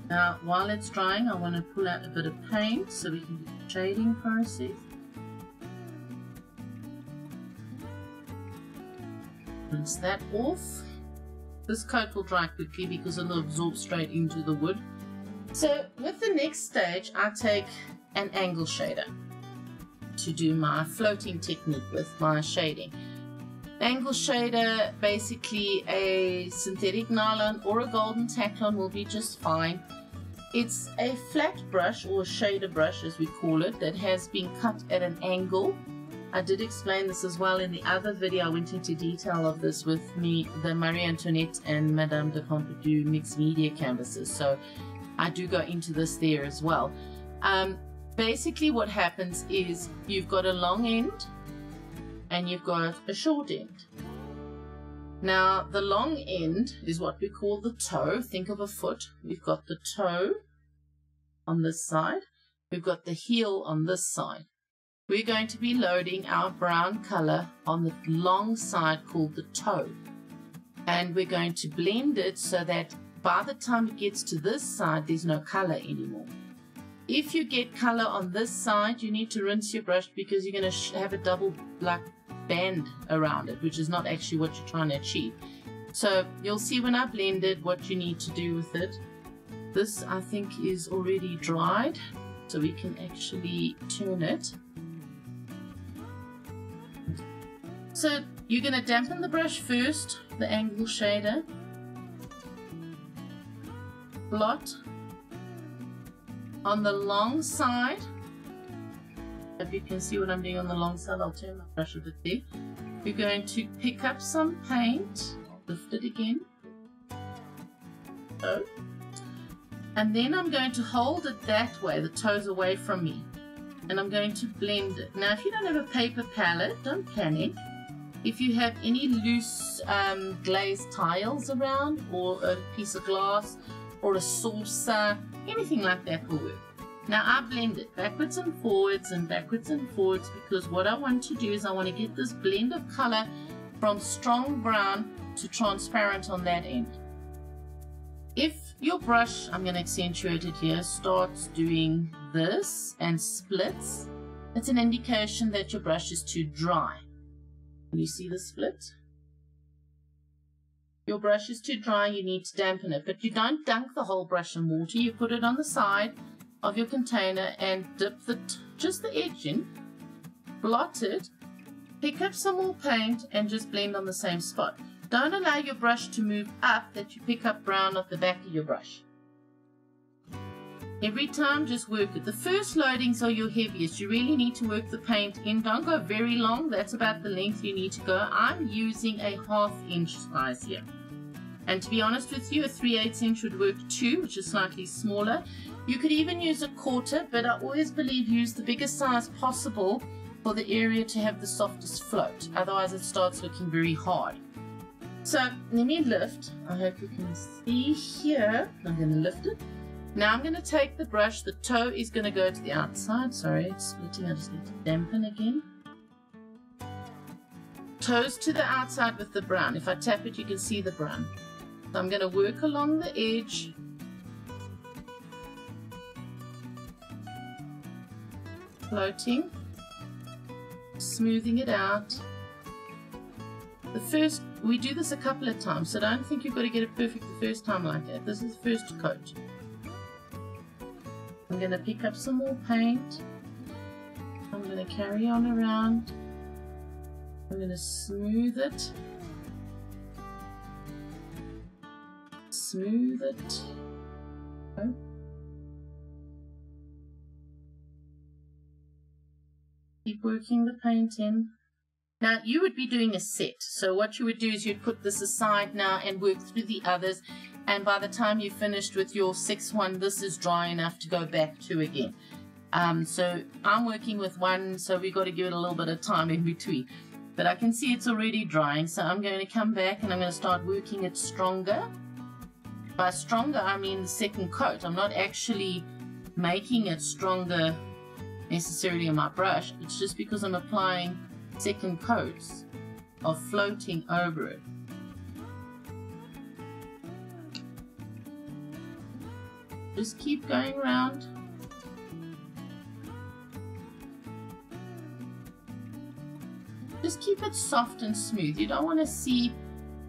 Now while it's drying, I want to pull out a bit of paint so we can do the shading process. Rinse that off. This coat will dry quickly because it'll absorb straight into the wood. So with the next stage, I take an angle shader to do my floating technique with my shading. Angle shader, basically a synthetic nylon or a golden tacklon will be just fine. It's a flat brush, or a shader brush as we call it, that has been cut at an angle. I did explain this as well in the other video. I went into detail of this with the Marie Antoinette and Madame de Pompadour mixed media canvases, so I do go into this there as well. Basically what happens is you've got a long end and you've got a short end. Now, the long end is what we call the toe. Think of a foot. We've got the toe on this side. We've got the heel on this side. We're going to be loading our brown color on the long side called the toe. And we're going to blend it so that by the time it gets to this side, there's no color anymore. If you get color on this side, you need to rinse your brush because you're going to have a double black band around it, which is not actually what you're trying to achieve. So you'll see when I blend it what you need to do with it. This I think is already dried, so we can actually turn it. So you're going to dampen the brush first, the angle shader, blot on the long side. If you can see what I'm doing on the long side, I'll turn my brush a bit there. We're going to pick up some paint, lift it again, so, and then I'm going to hold it that way, the toes away from me, and I'm going to blend it. Now if you don't have a paper palette, don't panic. If you have any loose glazed tiles around, or a piece of glass, or a saucer, anything like that will work. Now I blend it backwards and forwards because what I want to do is I want to get this blend of color from strong brown to transparent on that end. If your brush, I'm going to accentuate it here, starts doing this and splits, it's an indication that your brush is too dry. Can you see the split? Your brush is too dry, you need to dampen it, but you don't dunk the whole brush in water. You put it on the side of your container and dip just the edge in, blot it, pick up some more paint and just blend on the same spot. Don't allow your brush to move up that you pick up brown off the back of your brush. Every time just work it. The first loadings are your heaviest. You really need to work the paint in. Don't go very long. That's about the length you need to go. I'm using a 1/2 inch size here. And to be honest with you, a 3/8 inch would work too, which is slightly smaller. You could even use a 1/4, but I always believe use the biggest size possible for the area to have the softest float. Otherwise it starts looking very hard. So let me lift. I hope you can see here. I'm going to lift it. Now I'm going to take the brush. The toe is going to go to the outside. Sorry, it's splitting. I just need to dampen again. Toes to the outside with the brown. If I tap it, you can see the brown. So I'm going to work along the edge. Floating. Smoothing it out. We do this a couple of times, so don't think you've got to get it perfect the first time like that. This is the first coat. I'm going to pick up some more paint. I'm going to carry on around. I'm going to smooth it. Smooth it. Oh. Keep working the paint in. Now you would be doing a set, so what you would do is you'd put this aside now and work through the others, and by the time you finished with your 6th one, this is dry enough to go back to again. So I'm working with one, so we've got to give it a little bit of time in between, but I can see it's already drying, so I'm going to come back and I'm going to start working it stronger. By stronger I mean the second coat. I'm not actually making it stronger necessarily in my brush, it's just because I'm applying second coats of floating over it. Just keep going around. Just keep it soft and smooth. You don't want to see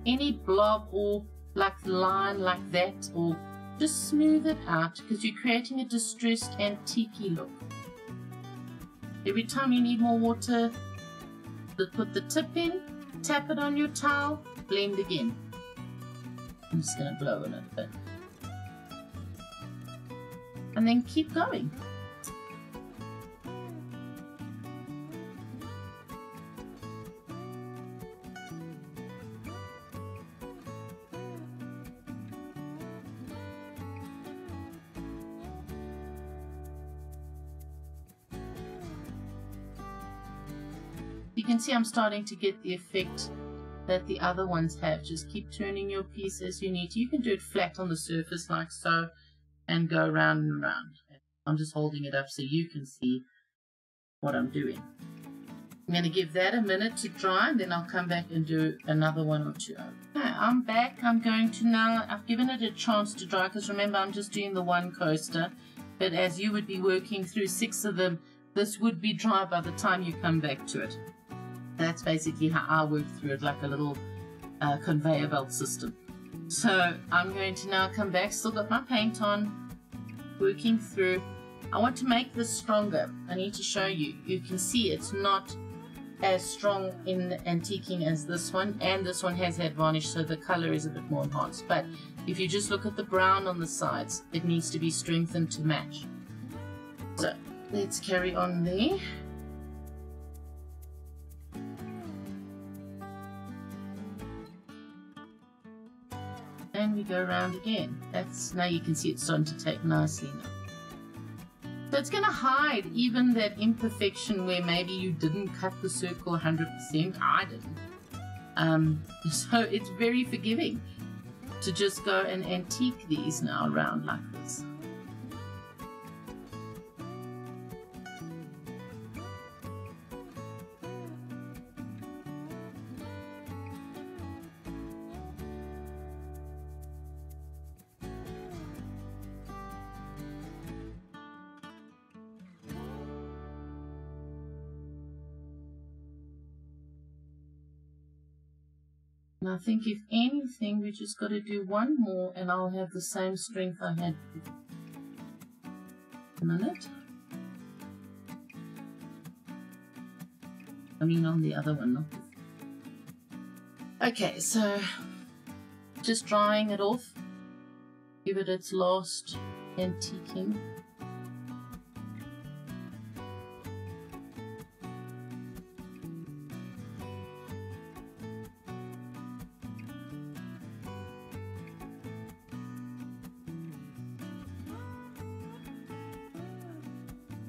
any blob or like line like that, or just smooth it out because you're creating a distressed antique look. Every time you need more water, put the tip in, tap it on your towel, blend again. I'm just going to blow in it a bit. And then keep going. You can see I'm starting to get the effect that the other ones have. Just keep turning your piece as you need to. You can do it flat on the surface like so and go round and round. I'm just holding it up so you can see what I'm doing. I'm going to give that a minute to dry, and then I'll come back and do another one or two. Okay, I'm back. I'm going to now, I've given it a chance to dry, because remember I'm just doing the one coaster, but as you would be working through 6 of them, this would be dry by the time you come back to it. That's basically how I work through it, like a little conveyor belt system. So I'm going to now come back, still got my paint on, working through. I want to make this stronger. I need to show you. You can see it's not as strong in antiquing as this one, and this one has had varnish, so the color is a bit more enhanced. But if you just look at the brown on the sides, it needs to be strengthened to match. So let's carry on there. And we go around again. That's, now you can see it's starting to take nicely now. So it's going to hide even that imperfection where maybe you didn't cut the circle 100%. I didn't. So it's very forgiving to just go and antique these now around like this. And I think if anything, we just got to do one more and I'll have the same strength I had before. A minute. I mean on the other one, not this. Okay, so just drying it off. Give it its last antiquing.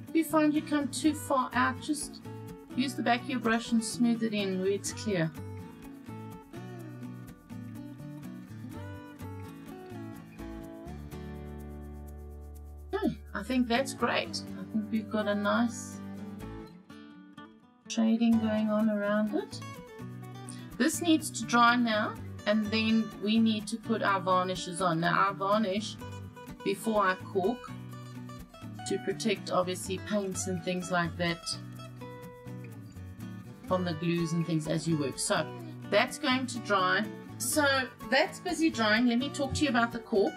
If you find you come too far out, just use the back of your brush and smooth it in where it's clear. Okay, I think that's great. I think we've got a nice shading going on around it. This needs to dry now, and then we need to put our varnishes on. Now our varnish, before I cork, to protect obviously paints and things like that from the glues and things as you work. So that's going to dry. So that's busy drying. Let me talk to you about the cork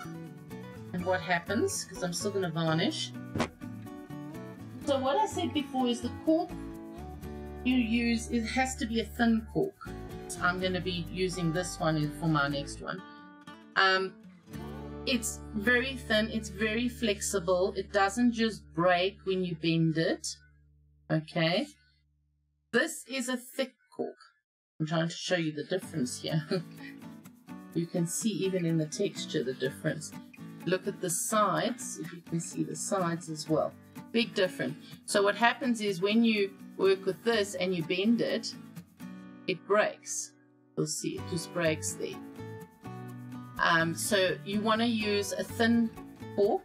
and what happens, because I'm still going to varnish. So what I said before is the cork you use, it has to be a thin cork. So I'm going to be using this one for my next one. It's very thin, it's very flexible, it doesn't just break when you bend it. Okay, this is a thick cork. I'm trying to show you the difference here. You can see even in the texture the difference. Look at the sides, if you can see the sides as well. Big difference. So what happens is when you work with this and you bend it, it breaks. You'll see it just breaks there. So you want to use a thin cork.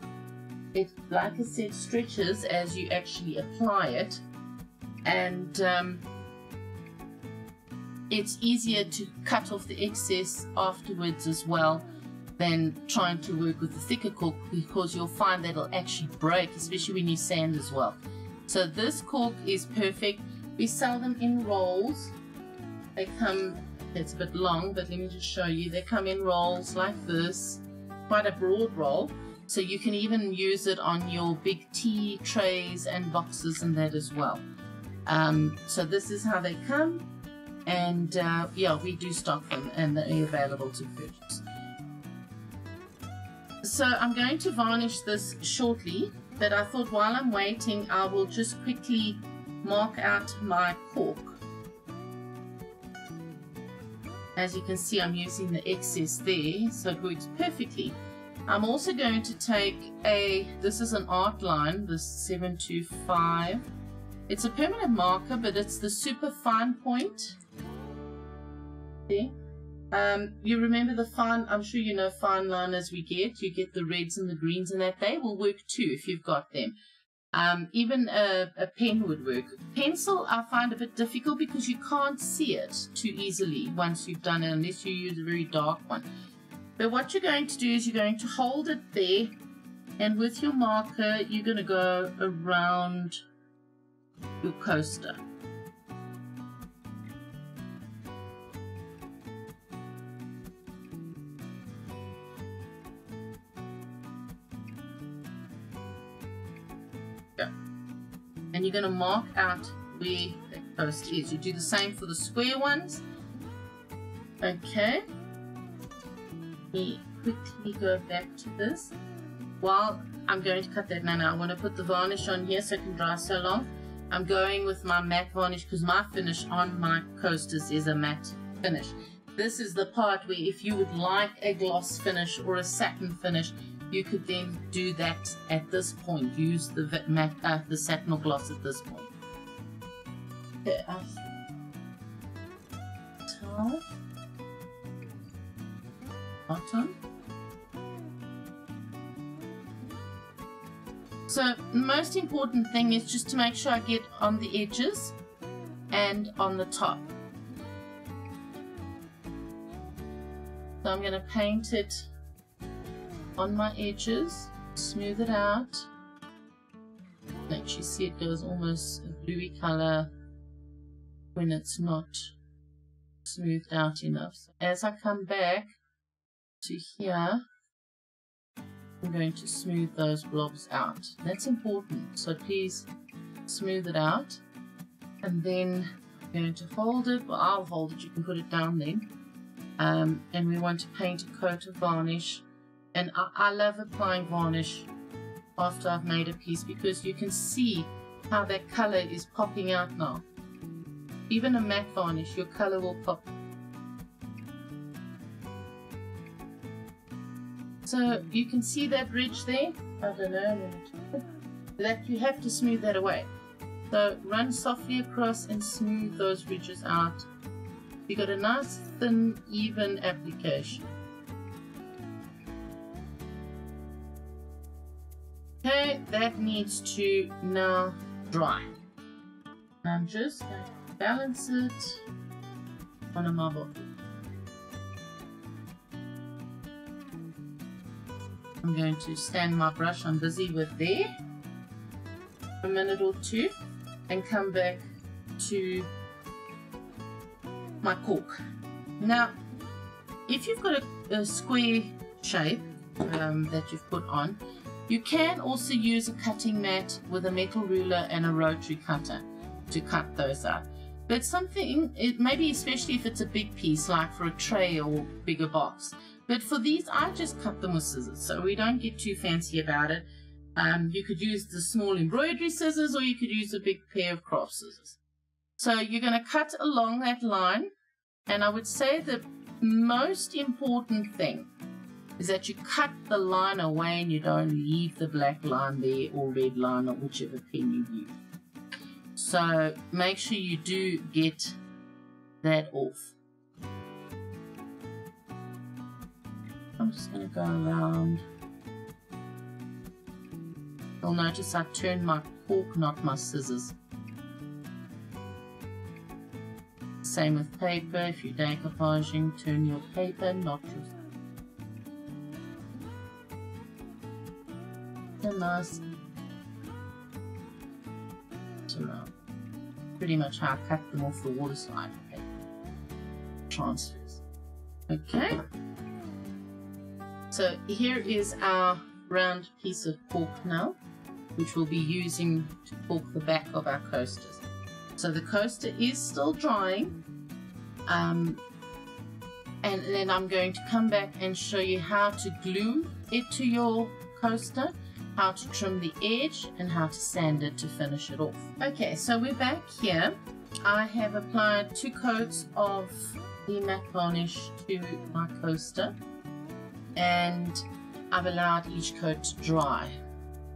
It, like I said, stretches as you actually apply it, and it's easier to cut off the excess afterwards as well than trying to work with the thicker cork, because you'll find that it'll actually break, especially when you sand as well. So this cork is perfect. We sell them in rolls. They come, it's a bit long, but let me just show you. They come in rolls like this, quite a broad roll, so you can even use it on your big tea trays and boxes and that as well. So this is how they come, and yeah, we do stock them and they're available to purchase. So I'm going to varnish this shortly, but I thought while I'm waiting I will just quickly mark out my cork. As you can see, I'm using the excess there, so it works perfectly. I'm also going to take this is an art line, this 725. It's a permanent marker, but it's the super fine point. There. You remember the fine, I'm sure you know fine liners we get. You get the reds and the greens and that. They will work too if you've got them. Even a pen would work. Pencil I find a bit difficult because you can't see it too easily once you've done it unless you use a very dark one. But what you're going to do is you're going to hold it there, and with your marker you're going to go around your coaster. And you're going to mark out where the coast is. You do the same for the square ones. Okay. Let me quickly go back to this. While I'm going to cut that now, I want to put the varnish on here so it can dry so long. I'm going with my matte varnish because my finish on my coasters is a matte finish. This is the part where if you would like a gloss finish or a satin finish, you could then do that at this point. Use the satin gloss at this point. Okay, top, bottom. So the most important thing is just to make sure I get on the edges and on the top. So I'm going to paint it on my edges, smooth it out. Let you see it goes almost a bluey color when it's not smoothed out enough. So as I come back to here, I'm going to smooth those blobs out. That's important, so please smooth it out. And then I'm going to hold it, well I'll hold it, you can put it down then. And we want to paint a coat of varnish. And I love applying varnish after I've made a piece because you can see how that color is popping out now. Even a matte varnish, your color will pop. So you can see that ridge there. I don't know. That you have to smooth that away. So run softly across and smooth those ridges out. You got a nice thin, even application. Okay, that needs to now dry. I'm just going to balance it on a marble. I'm going to stand my brush I'm busy with there a minute or two and come back to my cork. Now, if you've got a square shape that you've put on, you can also use a cutting mat with a metal ruler and a rotary cutter to cut those out. But something, maybe especially if it's a big piece like for a tray or bigger box. But for these, I just cut them with scissors, so we don't get too fancy about it. You could use the small embroidery scissors or you could use a big pair of craft scissors. So you're going to cut along that line, and I would say the most important thing is that you cut the line away and you don't leave the black line there or red line or whichever pen you use. So make sure you do get that off. I'm just going to go around. You'll notice I turned my cork, not my scissors. Same with paper. If you're decoupaging, turn your paper, not your scissors. Nice around. Pretty much how I cut them off the Waterslide transfers. Okay, so here is our round piece of cork now, which we'll be using to cork the back of our coasters. So the coaster is still drying, and then I'm going to come back and show you how to glue it to your coaster, how to trim the edge, and how to sand it to finish it off. Okay, so we're back here. I have applied 2 coats of the matte varnish to my coaster, and I've allowed each coat to dry.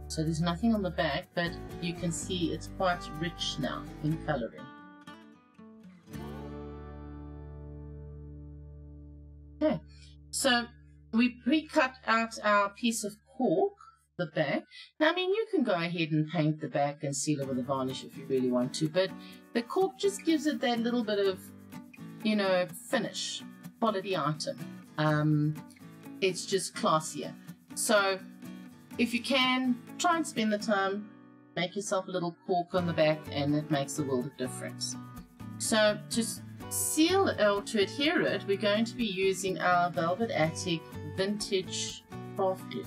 So there's nothing on the back, but you can see it's quite rich now in coloring. So we pre-cut out our piece of cork, the back. Now, I mean, you can go ahead and paint the back and seal it with a varnish if you really want to, but the cork just gives it that little bit of, you know, finish, quality item. It's just classier. So if you can, try and spend the time, make yourself a little cork on the back, and it makes a world of difference. So to seal or to adhere it, we're going to be using our Velvet Attic Vintage Craft Glue.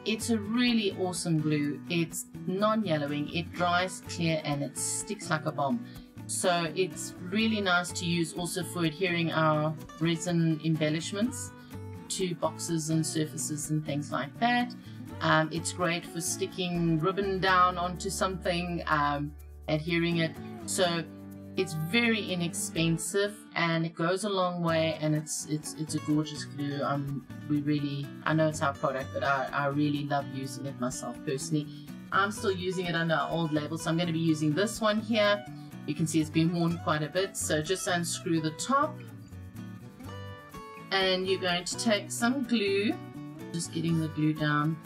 It's a really awesome glue. It's non-yellowing, it dries clear, and it sticks like a bomb. So it's really nice to use also for adhering our resin embellishments to boxes and surfaces and things like that. It's great for sticking ribbon down onto something, adhering it. So it's very inexpensive and it goes a long way, and it's a gorgeous glue. I know it's our product, but I really love using it myself personally. I'm still using it under our old label, so I'm going to be using this one here. You can see it's been worn quite a bit, so just unscrew the top, and you're going to take some glue, just getting the glue down,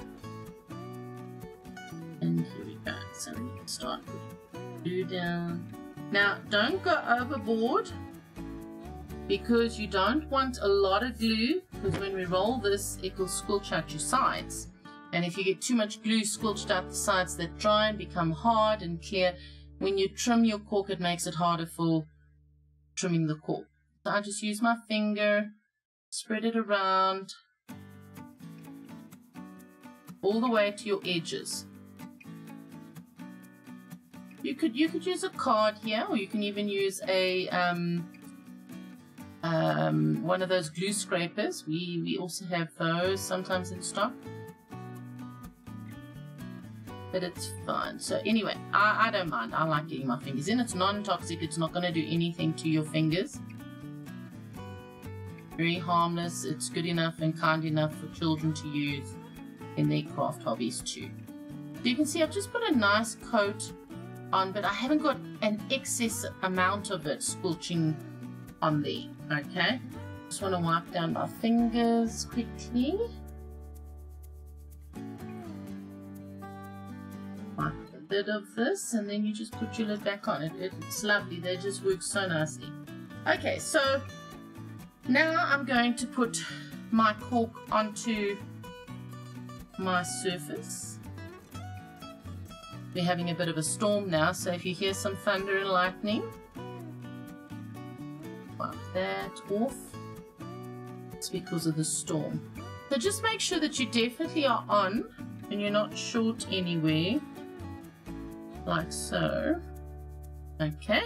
and here we go. So we can start putting glue down. Now, don't go overboard, because you don't want a lot of glue, because when we roll this, it will squelch out your sides. And if you get too much glue squelched out the sides that dry and become hard and clear, when you trim your cork, it makes it harder for trimming the cork. So I just use my finger, spread it around, all the way to your edges. You could use a card here, or you can even use a one of those glue scrapers. We also have those sometimes in stock, but it's fine. So anyway, I don't mind. I like getting my fingers in. It's non-toxic. It's not going to do anything to your fingers. Very harmless. It's good enough and kind enough for children to use in their craft hobbies too. So you can see I've just put a nice coat on, but I haven't got an excess amount of it squelching on there. Okay, just want to wipe down my fingers quickly. Wipe a bit of this, and then you just put your lid back on. It's lovely. They just work so nicely. Okay, so now I'm going to put my cork onto my surface. We're having a bit of a storm now, so if you hear some thunder and lightning, wipe that off. It's because of the storm. So just make sure that you definitely are on and you're not short anywhere, like so. Okay,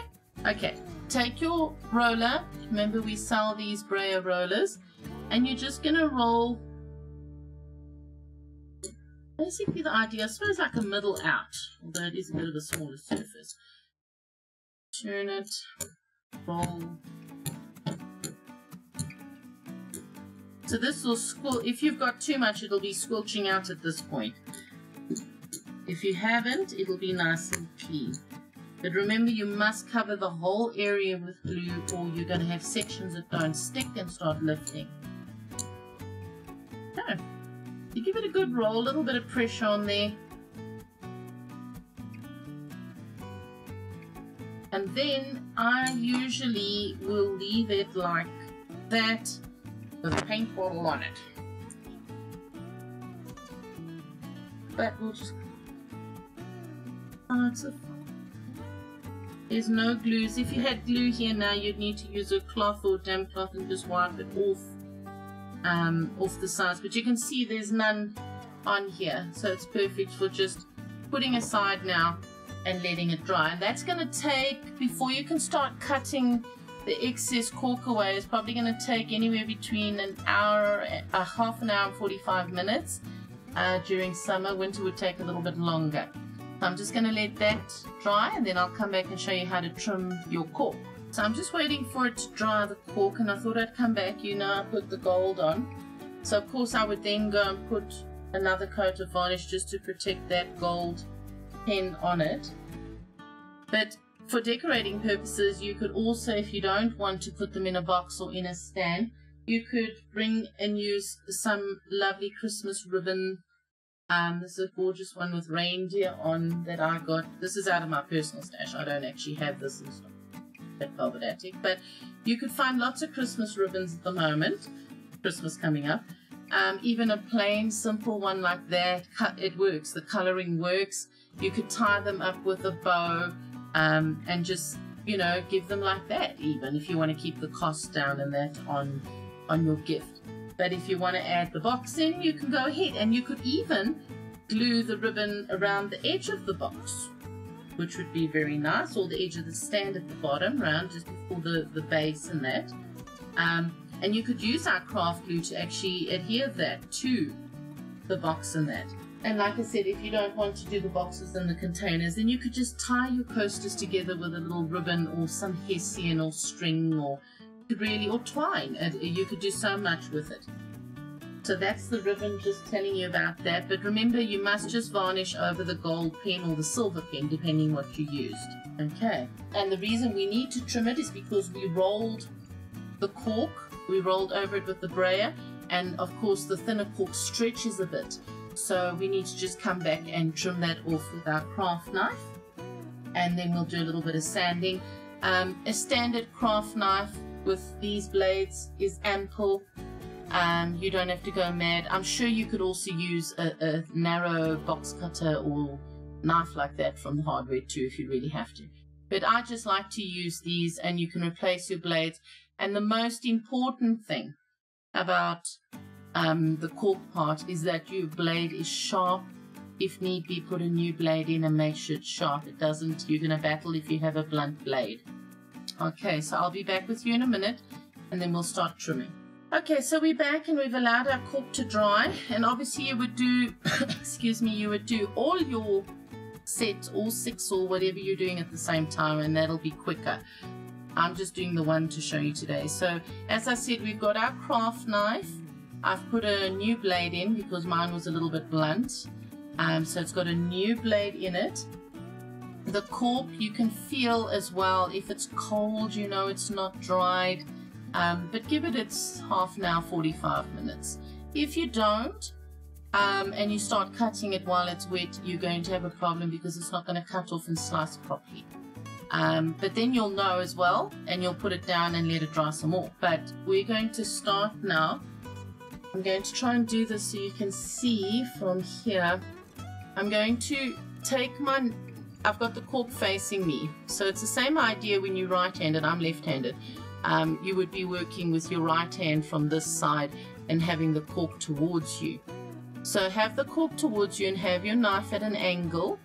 take your roller. Remember, we sell these brayer rollers, and you're just gonna roll basically the idea, I suppose, like a middle out, although it is a bit of a smaller surface. Turn it, roll. So this will squelch. If you've got too much, it'll be squelching out at this point. If you haven't, it'll be nice and clean. But remember, you must cover the whole area with glue, or you're going to have sections that don't stick and start lifting. Okay. You give it a good roll, a little bit of pressure on there. And then I usually will leave it like that with a paint bottle on it. But we'll just... Oh, it's a... There's no glues. If you had glue here now, you'd need to use a cloth or damp cloth and just wipe it off the sides. But you can see there's none on here, so it's perfect for just putting aside now and letting it dry. And that's going to take, before you can start cutting the excess cork away, it's probably going to take anywhere between an hour, half an hour and 45 minutes. During summer, winter would take a little bit longer. So I'm just going to let that dry, and then I'll come back and show you how to trim your cork. So I'm just waiting for it to dry, the cork, and I thought I'd come back. You know, I put the gold on. So of course I would then go and put another coat of varnish just to protect that gold pen on it. But for decorating purposes, you could also, if you don't want to put them in a box or in a stand, You could bring and use some lovely Christmas ribbon. This is a gorgeous one with reindeer on that I got. This is out of my personal stash. I don't actually have this in stock at Velvet Attic, but you could find lots of Christmas ribbons at the moment. Christmas coming up. Even a plain simple one like that, it works. The coloring works. You could tie them up with a bow and just, you know, give them like that, even if you want to keep the cost down and that on your gift. But if you want to add the box in, you can go ahead, and you could even glue the ribbon around the edge of the box, which would be very nice, or the edge of the stand at the bottom, round just before the base and that. And you could use our craft glue to actually adhere that to the box and that. And like I said, if you don't want to do the boxes and the containers, then you could just tie your coasters together with a little ribbon or some hessian or string or twine. You could do so much with it. So that's the ribbon, just telling you about that. But remember, you must just varnish over the gold pen or the silver pen, depending what you used. Okay. And the reason we need to trim it is because we rolled the cork, we rolled over it with the brayer, and of course the thinner cork stretches a bit. So we need to just come back and trim that off with our craft knife. And then we'll do a little bit of sanding. A standard craft knife with these blades is ample. You don't have to go mad. I'm sure you could also use a narrow box cutter or knife like that from the hardware too if you really have to. But I just like to use these, and you can replace your blades. And the most important thing about the cork part is that your blade is sharp. If need be, put a new blade in and make sure it's sharp. It doesn't, you're going to battle if you have a blunt blade. Okay, so I'll be back with you in a minute, and then we'll start trimming. Okay, so we're back and we've allowed our cork to dry, and obviously you would do, excuse me, you would do all your sets, all 6 or whatever you're doing at the same time, and that'll be quicker. I'm just doing the one to show you today. So as I said, we've got our craft knife. I've put a new blade in because mine was a little bit blunt. So it's got a new blade in it. The cork, you can feel as well if it's cold, you know it's not dried. But give it its half an hour, 45 minutes. If you don't, and you start cutting it while it's wet, you're going to have a problem because it's not going to cut off and slice properly. But then you'll know as well, and you'll put it down and let it dry some more. But we're going to start now. I'm going to try and do this so you can see from here. I'm going to take I've got the cork facing me. So it's the same idea when you're right-handed. I'm left-handed. You would be working with your right hand from this side and having the cork towards you. So have the cork towards you and have your knife at an angle,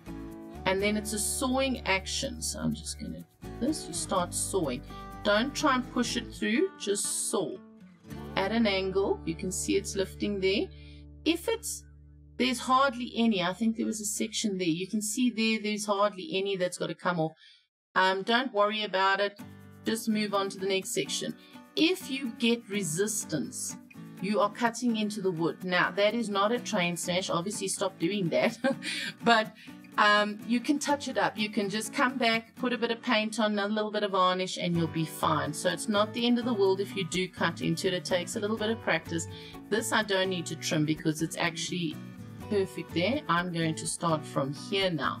and then it's a sawing action. So I'm just going to do this. You start sawing. Don't try and push it through, just saw. At an angle, you can see it's lifting there. If there's hardly any, I think there was a section there. You can see there's hardly any that's got to come off. Don't worry about it. Just move on to the next section. If you get resistance, you are cutting into the wood. Now, that is not a train smash. Obviously, stop doing that. But you can touch it up. You can just come back, put a bit of paint on, a little bit of varnish, and you'll be fine. So it's not the end of the world if you do cut into it. It takes a little bit of practice. This I don't need to trim because it's actually perfect there. I'm going to start from here now.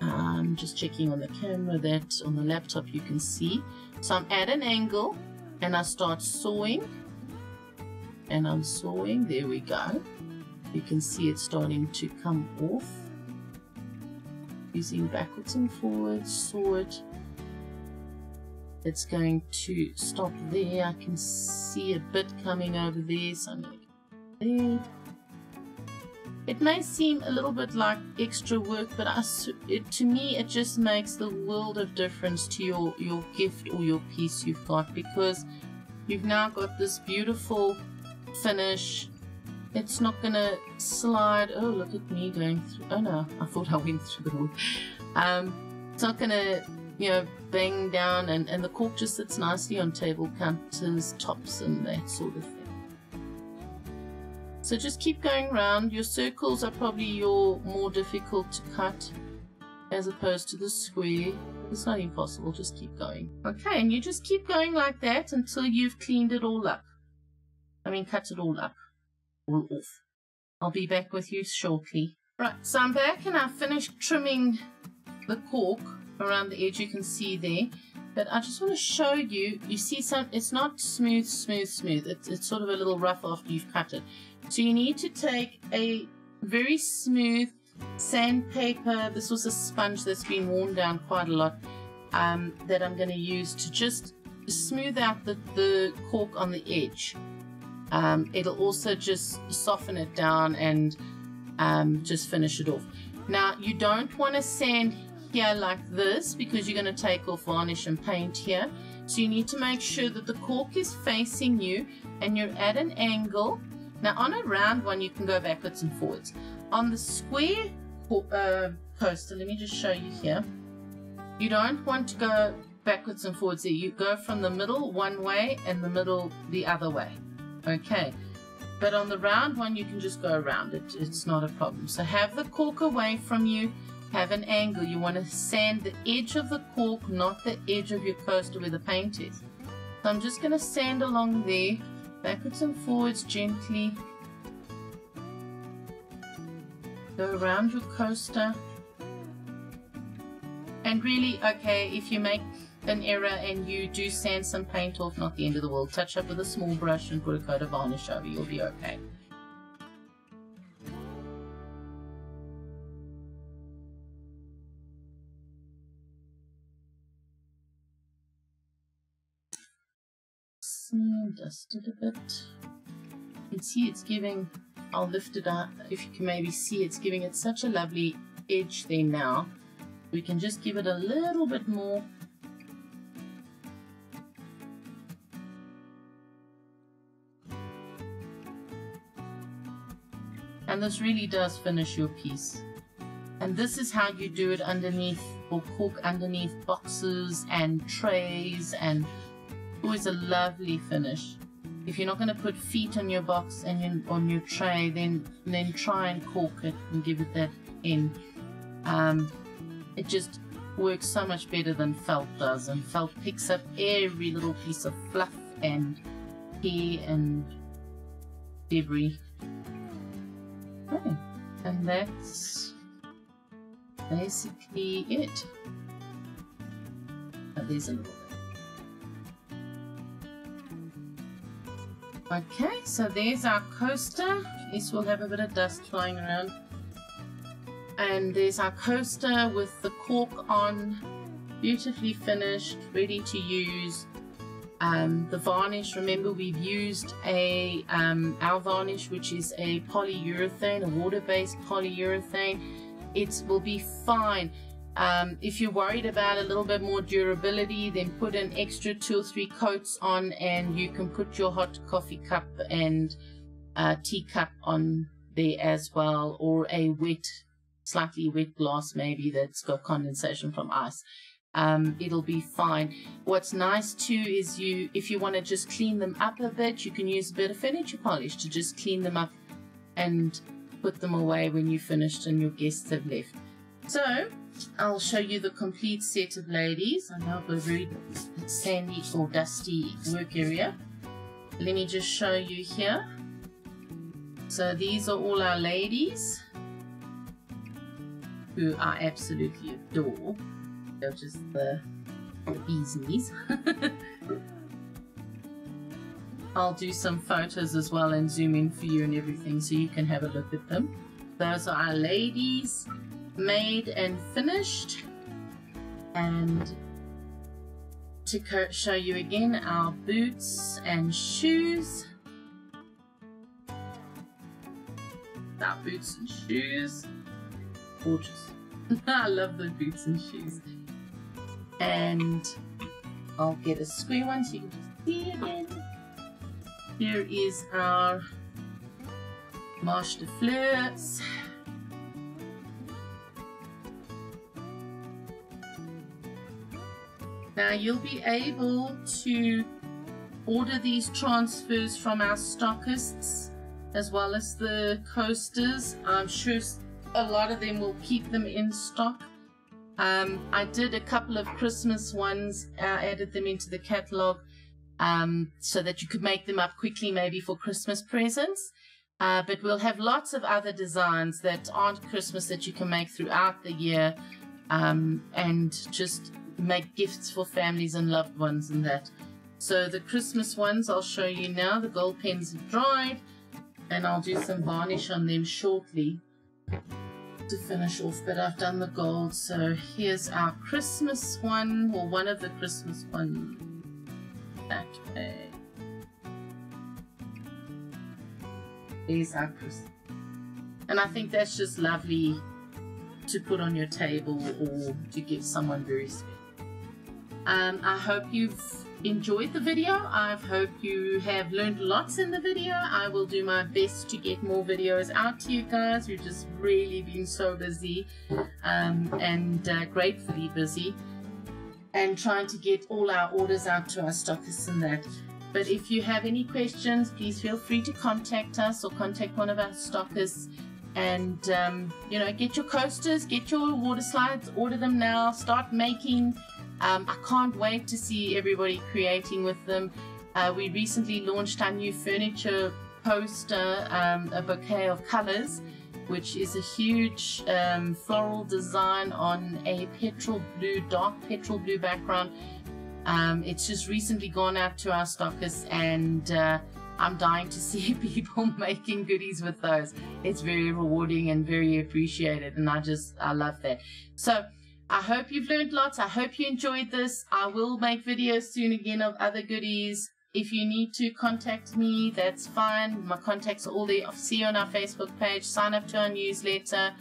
I'm just checking on the camera that on the laptop you can see. So I'm at an angle and I start sawing, and I'm sawing. There we go. You can see it starting to come off. Using backwards and forwards, saw it. It's going to stop there. I can see a bit coming over there, so I'm going to go there. It may seem a little bit like extra work, but to me it just makes the world of difference to your gift or your piece you've got, because you've now got this beautiful finish. It's not going to slide. Oh, look at me going through. Oh no, I thought I went through the wood. It's not going to, you know, bang down, and the cork just sits nicely on table counters, tops, and that sort of thing. So just keep going around. Your circles are probably more difficult to cut as opposed to the square. It's not impossible, just keep going. Okay, and you just keep going like that until you've cleaned it all up. I mean, cut it all up, all off. I'll be back with you shortly. Right, so I'm back and I've finished trimming the cork around the edge, you can see there. But I just want to show you, you see it's not smooth. It's sort of a little rough after you've cut it. So you need to take a very smooth sandpaper. This was a sponge that's been worn down quite a lot, that I'm going to use to just smooth out the cork on the edge. It'll also just soften it down and just finish it off. Now you don't want to sand here like this because you're going to take off varnish and paint here. So you need to make sure that the cork is facing you and you're at an angle. Now on a round one you can go backwards and forwards. On the square coaster, let me just show you here, you don't want to go backwards and forwards there. You go from the middle one way and the middle the other way. Okay, but on the round one you can just go around it. It's not a problem. So have the cork away from you, have an angle. You want to sand the edge of the cork, not the edge of your coaster where the paint is. So I'm just going to sand along there, backwards and forwards gently. Go around your coaster. And really, okay, if you make an error and you do sand some paint off, not the end of the world. Touch up with a small brush and put a coat of varnish over, you'll be okay. Dust it a bit. You can see it's giving, I'll lift it up if you can maybe see, it's giving it such a lovely edge there now. We can just give it a little bit more. And this really does finish your piece. And this is how you do it underneath, or cork underneath boxes and trays, and always a lovely finish. If you're not going to put feet on your box and on your tray, then try and cork it and give it that end. It just works so much better than felt does, and felt picks up every little piece of fluff and hair and debris. Okay. And that's basically it. Oh, there's a little bit. Okay, so there's our coaster. This will have a bit of dust flying around. And there's our coaster with the cork on, beautifully finished, ready to use. The varnish, remember we've used our varnish, which is a polyurethane, a water-based polyurethane. It will be fine. If you're worried about a little bit more durability, then put an extra 2 or 3 coats on, and you can put your hot coffee cup and teacup on there as well, or a wet, slightly wet glass maybe that's got condensation from ice. It'll be fine. What's nice too is if you want to just clean them up a bit, you can use a bit of furniture polish to just clean them up and put them away when you're finished and your guests have left. So I'll show you the complete set of ladies. I know I've got a very sandy or dusty work area. Let me just show you here. So these are all our ladies who I absolutely adore. They're just the bee's knees. I'll do some photos as well and zoom in for you and everything so you can have a look at them. Those are our ladies, made and finished. And to show you again our boots and shoes. Our boots and shoes. Gorgeous. I love the boots and shoes. And I'll get a square one so you can just see it again. Here is our Marche de Fleurs. Now you'll be able to order these transfers from our stockists as well as the coasters. I'm sure a lot of them will keep them in stock. I did a couple of Christmas ones, added them into the catalog so that you could make them up quickly maybe for Christmas presents. But we'll have lots of other designs that aren't Christmas that you can make throughout the year, and just make gifts for families and loved ones and that. So the Christmas ones I'll show you now. The gold pens have dried, and I'll do some varnish on them shortly to finish off, but I've done the gold. So here's our Christmas one, or one of the Christmas ones that way. There's our Christmas, and I think that's just lovely to put on your table or to give someone very special. I hope you've enjoyed the video. I hope you have learned lots in the video. I will do my best to get more videos out to you guys. We've just really been so busy and gratefully busy, and trying to get all our orders out to our stockists and that. But if you have any questions, please feel free to contact us or contact one of our stockists, and you know, get your coasters, get your water slides, order them now, start making. I can't wait to see everybody creating with them. We recently launched our new furniture poster, a bouquet of colors, which is a huge floral design on a petrol blue, dark petrol blue background. It's just recently gone out to our stockists, and I'm dying to see people making goodies with those. It's very rewarding and very appreciated, and I love that. So I hope you've learned lots. I hope you enjoyed this. I will make videos soon again of other goodies. If you need to contact me, that's fine. My contacts are all there. I'll see you on our Facebook page. Sign up to our newsletter.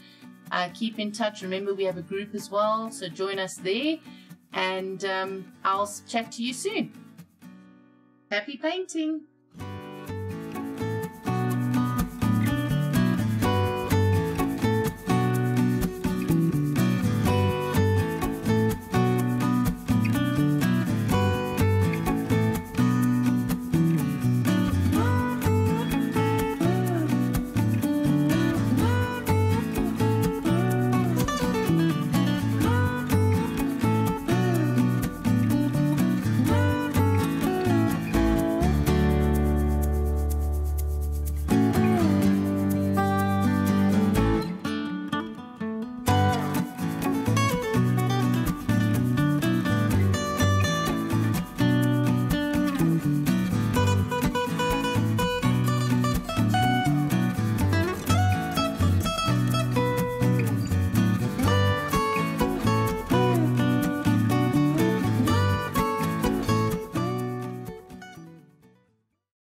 Keep in touch. Remember, we have a group as well, so join us there. And I'll chat to you soon. Happy painting!